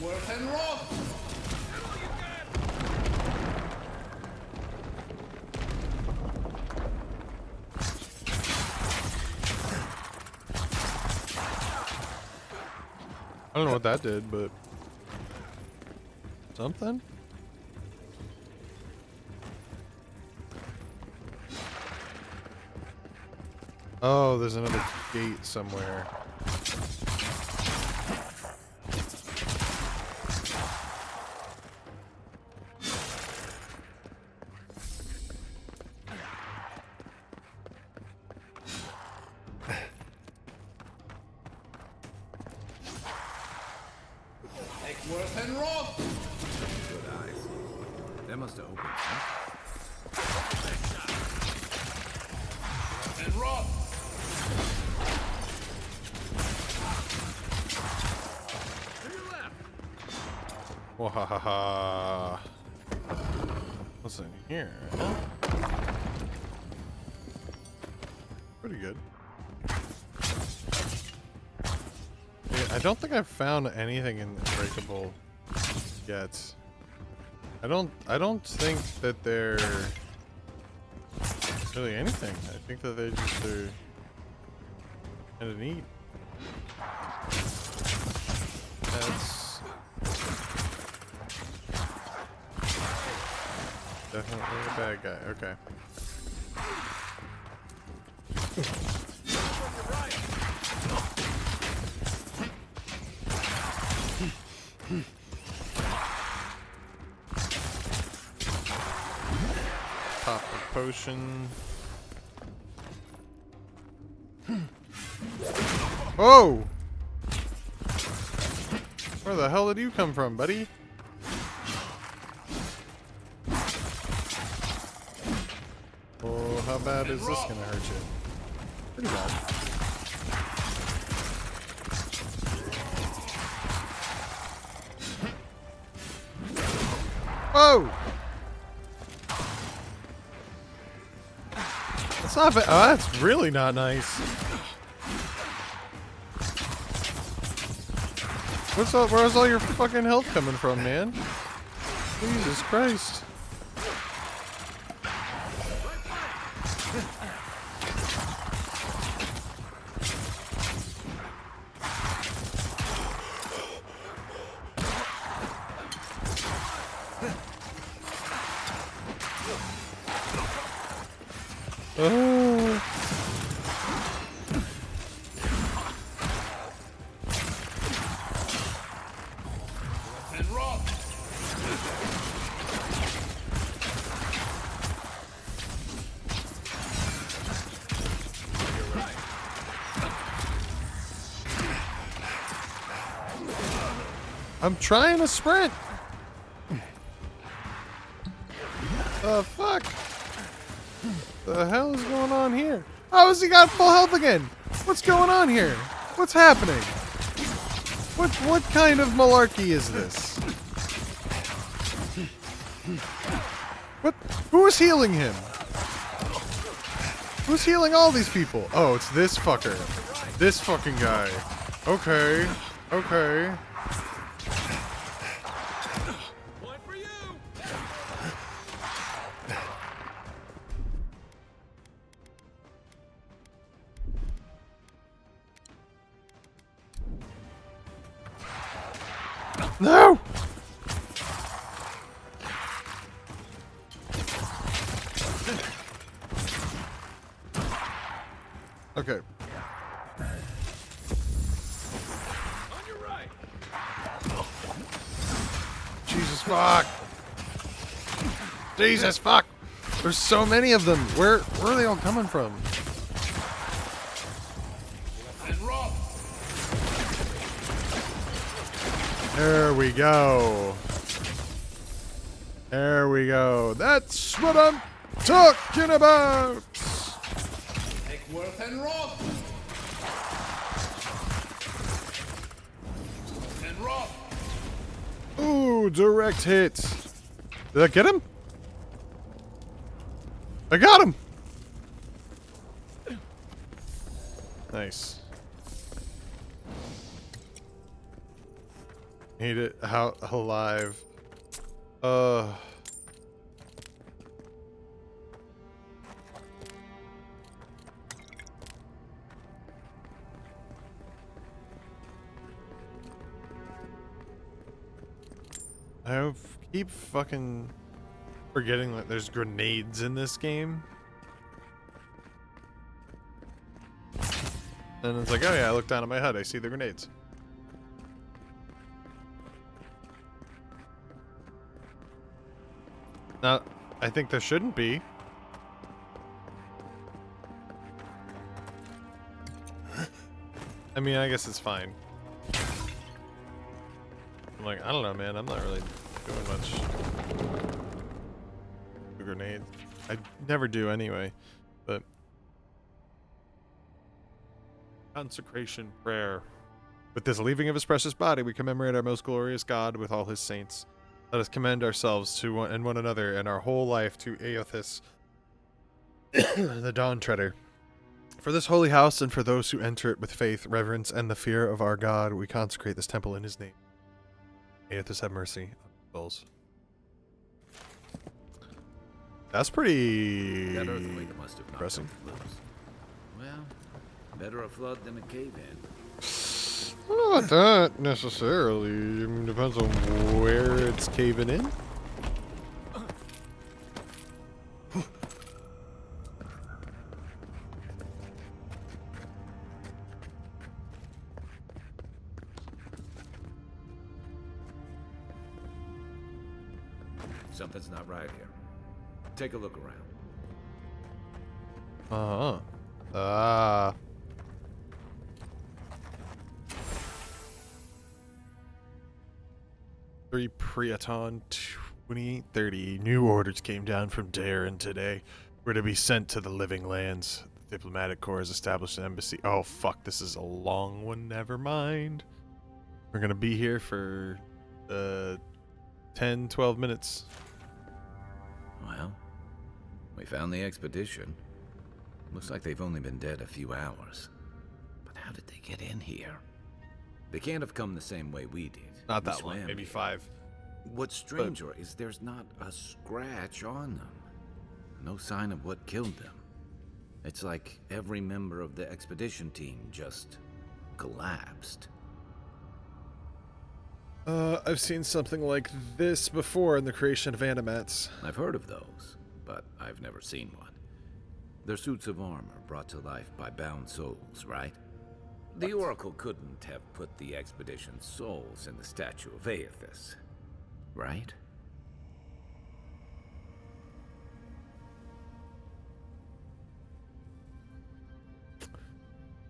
Worth and rob! I don't know what that did, but something? Oh, there's another gate somewhere. Worth and rob! Good eyes. That must have opened, huh? And rob! Wahahaha. What's in here? Pretty good. Yeah, I don't think I've found anything in Unbreakable yet. I don't think that they're really anything. I think that they just are kind of neat. That's definitely a bad guy. Okay. Pop a potion. Whoa! Where the hell did you come from, buddy? Oh, how bad is this gonna hurt you? Pretty bad. Whoa! That's not bad. Oh, that's really not nice. Where's all your fucking health coming from, man? Jesus Christ. Oh. And rob! I'm trying to sprint. The fuck? The hell is going on here? How has he got full health again? What's going on here? What's happening? What kind of malarkey is this? What? Who is healing him? Who's healing all these people? Oh, it's this fucker. This fucking guy. Okay. Okay. One for you. No! Okay. On your right. Jesus fuck. Jesus fuck. There's so many of them. Where are they all coming from? And roll. There we go. There we go. That's what I'm talking about. Take worth and roll. And roll. Ooh, direct hit. Did I get him? I got him. Nice. Need it out alive. I keep fucking forgetting that there's grenades in this game. And it's like, oh yeah, I look down at my HUD, I see the grenades. Now, I think there shouldn't be. I mean, I guess it's fine. I'm like, I don't know, man. I'm not really doing much. The grenade. I never do anyway, but. Consecration prayer. With this leaving of his precious body, we commemorate our most glorious God with all his saints. Let us commend ourselves to one another and our whole life to Aothis, the Dawn Treader. For this holy house and for those who enter it with faith, reverence, and the fear of our God, we consecrate this temple in his name. Aothis, have mercy on our souls. That's pretty That earthquake must have knocked depressing. them loose. Well, better a flood than a cave-in. Not that necessarily. I mean, depends on where it's caving in. Something's not right here. Take a look around. Uh-huh. Ah. Three Priaton 2830. New orders came down from Darren today. We're to be sent to the living lands. The diplomatic corps has established an embassy. Oh, fuck. This is a long one. Never mind. We're gonna be here for 10, 12 minutes. Well, we found the expedition. Looks like they've only been dead a few hours. But how did they get in here? They can't have come the same way we did. Not We that long. swam Maybe here. 5. What's stranger is there's not a scratch on them. No sign of what killed them. It's like every member of the expedition team just collapsed. I've seen something like this before in the creation of animats. I've heard of those, but I've never seen one. They're suits of armor brought to life by bound souls, right? The Oracle couldn't have put the expedition's souls in the statue of Aothis, right?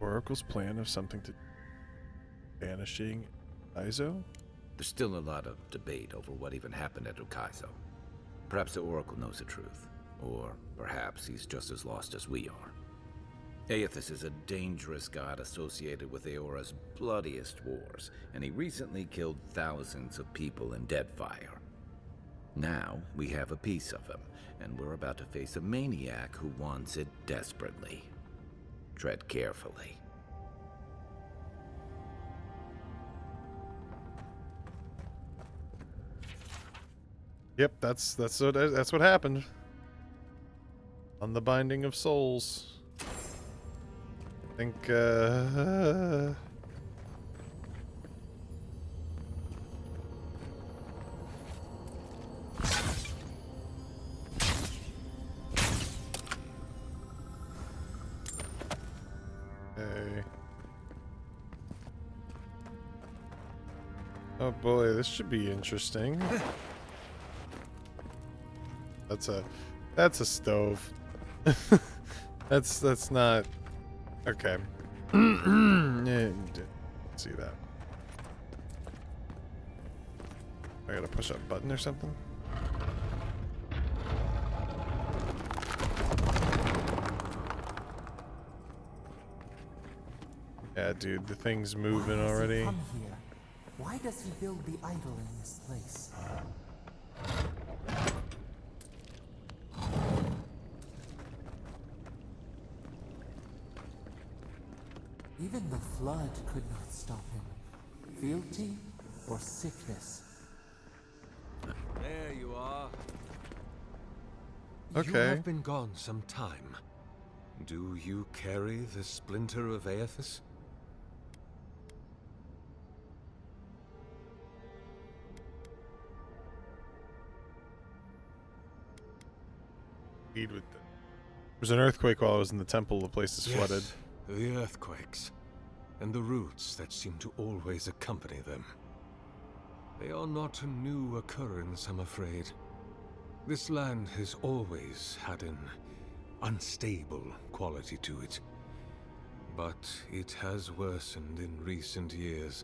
Oracle's plan of something to banishing Izo? There's still a lot of debate over what even happened at Ukaizo. Perhaps the Oracle knows the truth, or perhaps he's just as lost as we are. Aethys is a dangerous god associated with Eora's bloodiest wars, and he recently killed thousands of people in Deadfire. Now we have a piece of him, and we're about to face a maniac who wants it desperately. Tread carefully. Yep, that's what happened. On the Binding of Souls. I think okay. Oh boy, this should be interesting. That's a stove. that's not okay. Yeah, see that. I gotta push a button or something. Yeah, dude, the thing's moving already. Come here. Why does he build the idol in this place? Even the flood could not stop him. Fealty or sickness? There you are. Okay. You have been gone some time. Do you carry the splinter of Aethys? There was an earthquake while I was in the temple. The place is flooded. The earthquakes, and the roots that seem to always accompany them. They are not a new occurrence, I'm afraid. This land has always had an unstable quality to it. But it has worsened in recent years,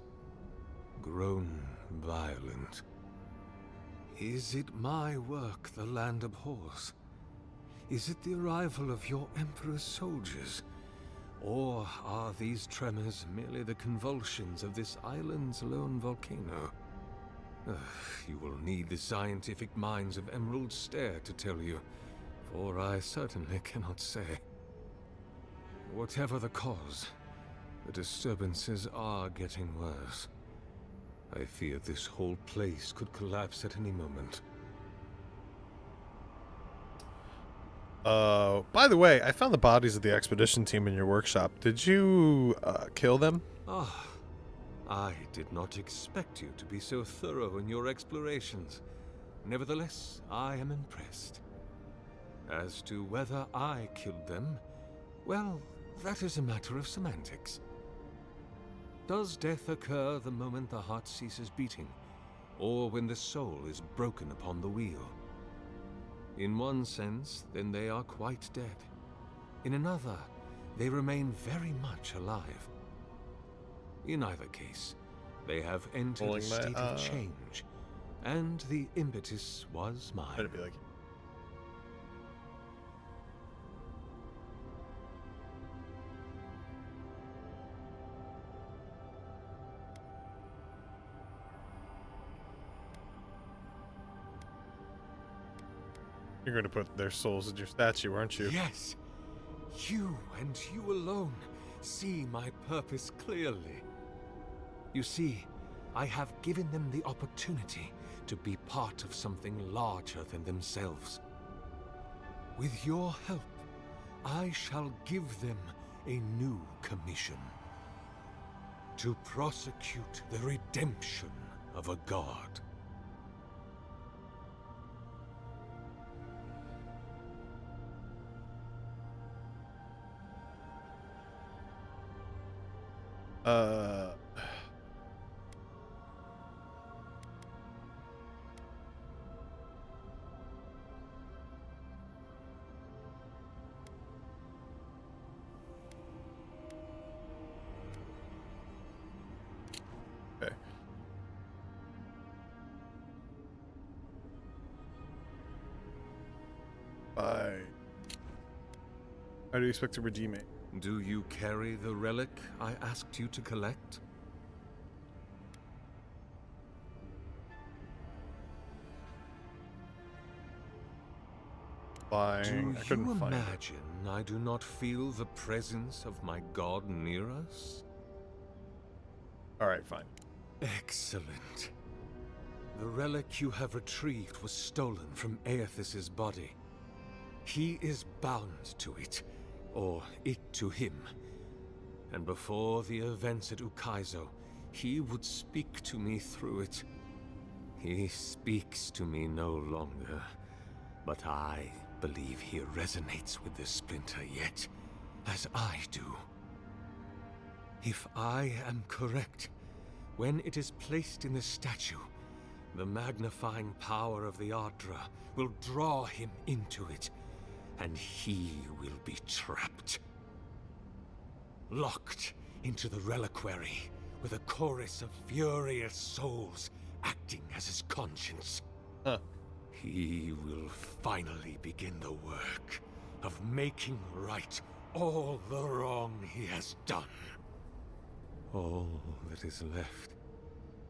grown violent. Is it my work the land abhors? Is it the arrival of your Emperor's soldiers? Or are these tremors merely the convulsions of this island's lone volcano? You will need the scientific minds of Emerald Stair to tell you, for I certainly cannot say. Whatever the cause, the disturbances are getting worse. I fear this whole place could collapse at any moment. By the way, I found the bodies of the expedition team in your workshop. Did you, kill them? Ah, I did not expect you to be so thorough in your explorations. Nevertheless, I am impressed. As to whether I killed them, well, that is a matter of semantics. Does death occur the moment the heart ceases beating, or when the soul is broken upon the wheel? In one sense, then they are quite dead. In another, they remain very much alive. In either case, they have entered a state of change, and the impetus was mine. That'd be like... You're going to put their souls in your statue, aren't you? Yes! You and you alone see my purpose clearly. You see, I have given them the opportunity to be part of something larger than themselves. With your help, I shall give them a new commission. To prosecute the redemption of a god. Okay. How do you expect to redeem it? Do you carry the relic I asked you to collect? Fine. Do I couldn't you find it. imagine I do not feel the presence of my god near us? All right, fine. Excellent. The relic you have retrieved was stolen from Aethys's body. He is bound to it, or it to him. And before the events at Ukaizo, he would speak to me through it. He speaks to me no longer, but I believe he resonates with the splinter yet, as I do. If I am correct, when it is placed in the statue, the magnifying power of the Ardra will draw him into it, and he will be trapped. Locked into the reliquary with a chorus of furious souls acting as his conscience. Huh. He will finally begin the work of making right all the wrong he has done. All that is left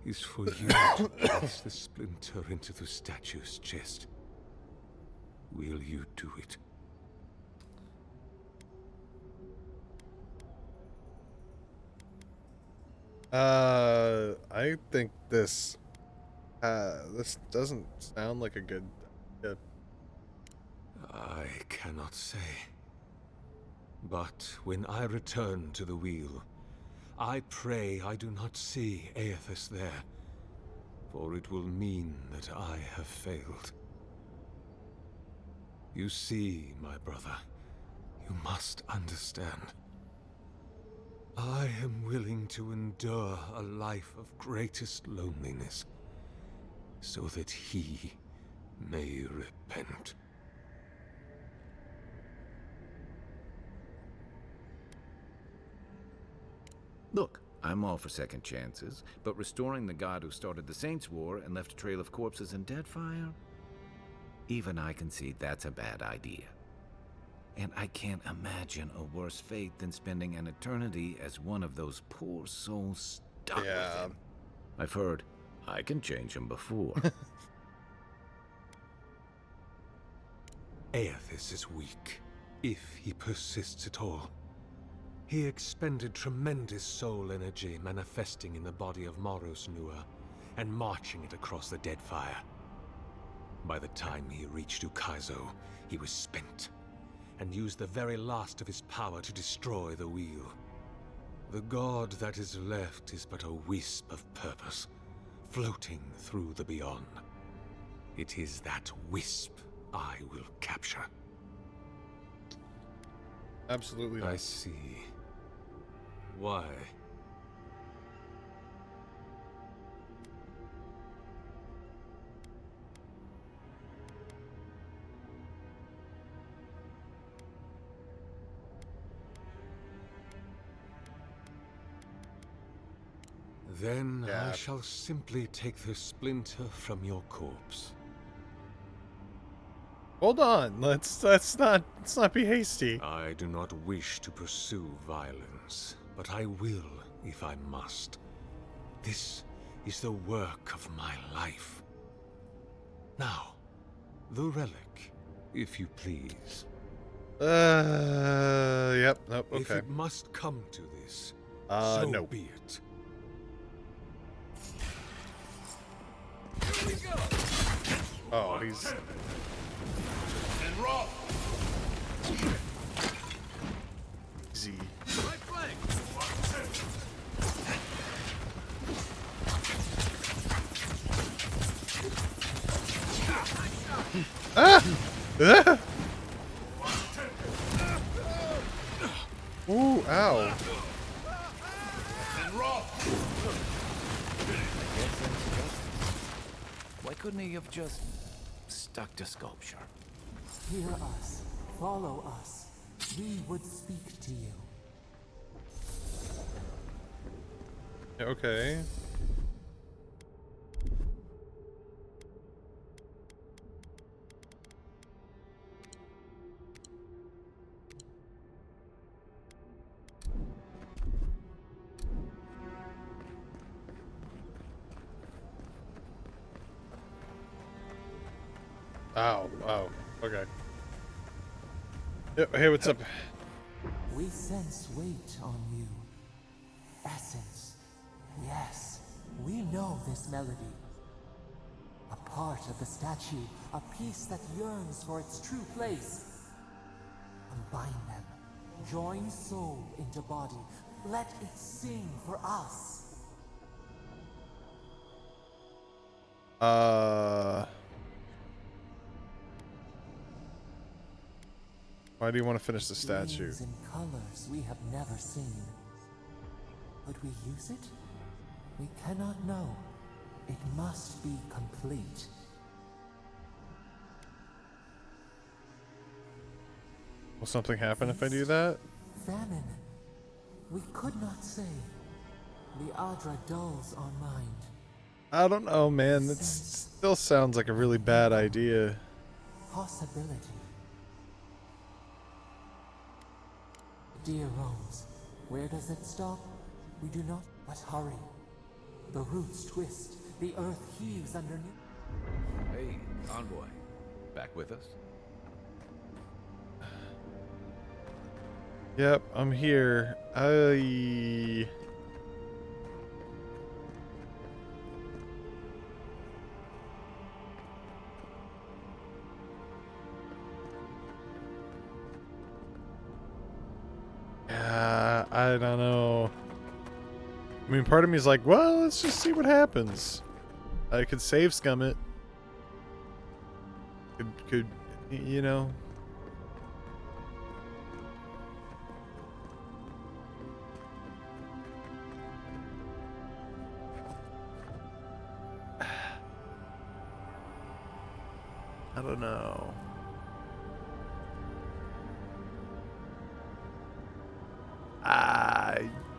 is for you to place the splinter into the statue's chest. Will you do it? I think this doesn't sound like a good. I cannot say. But when I return to the wheel, I pray I do not see Aethys there, for it will mean that I have failed. You see, my brother, you must understand. I am willing to endure a life of greatest loneliness, so that he may repent. Look, I'm all for second chances, but restoring the god who started the Saints' War and left a trail of corpses and deadfire? Even I can see that's a bad idea. And I can't imagine a worse fate than spending an eternity as one of those poor souls stuck with him. I've heard I can change him before. Aethys is weak, if he persists at all. He expended tremendous soul energy manifesting in the body of Moros Nua and marching it across the Deadfire. By the time he reached Ukaizo, he was spent, and used the very last of his power to destroy the wheel. The god that is left is but a wisp of purpose, floating through the beyond. It is that wisp I will capture. Absolutely not. I see. Why? Then I shall simply take the splinter from your corpse. Hold on. Let's not be hasty. I do not wish to pursue violence, but I will if I must. This is the work of my life. Now, the relic, if you please. Yep. Nope. Okay. If it must come to this, so no. be it. Oh, he's. And raw. Easy. Right flank. Ah! Ah! Ooh, ow. And raw. Why couldn't he have just stuck to sculpture? Hear us. Follow us. We would speak to you. Okay. Oh, oh, okay. Yep, hey, what's up? We sense weight on you. Essence. Yes, we know this melody. A part of the statue, a piece that yearns for its true place. Combine them. Join soul into body. Let it sing for us. Why do you want to finish the statue? Dreams in colors we have never seen. Could we use it? We cannot know. It must be complete. Will something happen if I do that? Famine. We could not say. The Adra dulls our mind. I don't know, man. That still sounds like a really bad idea. Possibility. Dear Romes, where does it stop? We do not, but hurry. The roots twist, the earth heaves underneath. Hey, envoy. Back with us? Yep, I'm here. I don't know. I mean, part of me is like, well, let's just see what happens. I could save scum it. Could, you know. I don't know.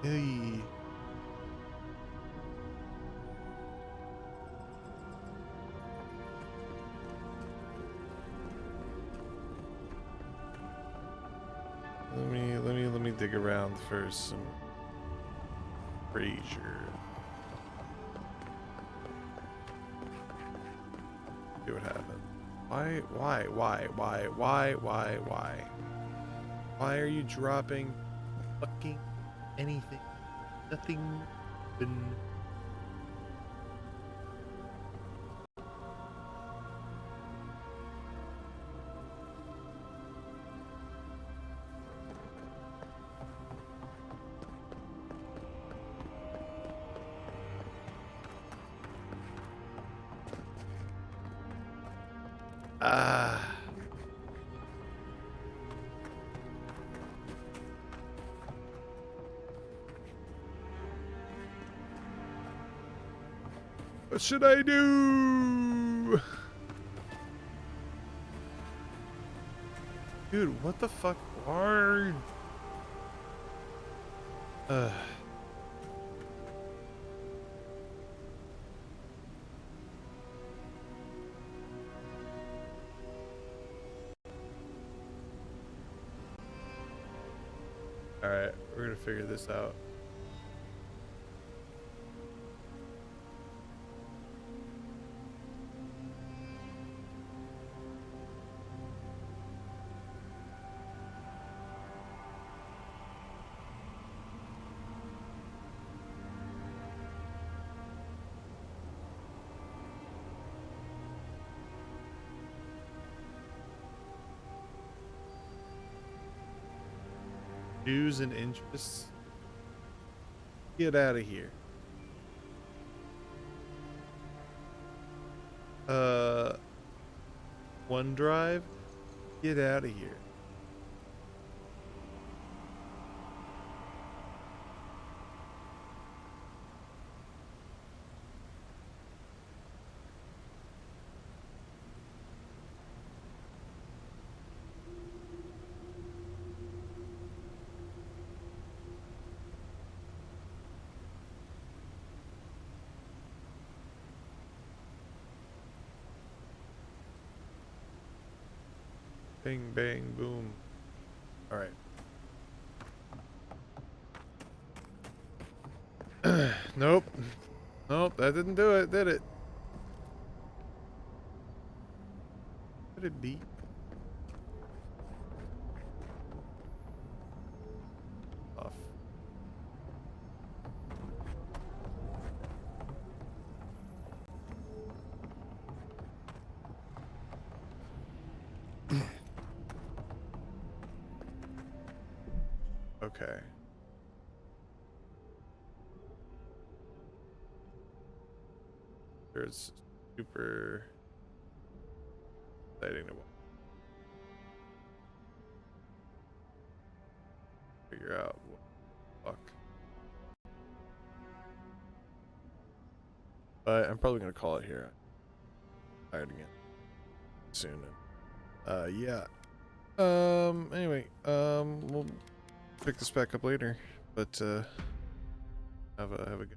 Hey. Let me dig around for some brazier. See what happens. Why? Why are you dropping fucking anything? Nothing been... What should I do? Dude, what the fuck are... Alright, we're gonna figure this out. Views and interests. Get out of here. OneDrive. Get out of here. Bing, bang, boom. All right. Nope. Nope, that didn't do it, did it? Could it be? Off. Okay. There's super exciting to figure out what the fuck. But I'm probably gonna call it here. I'm tired again soon. Yeah. Anyway, we'll pick this back up later. But have a good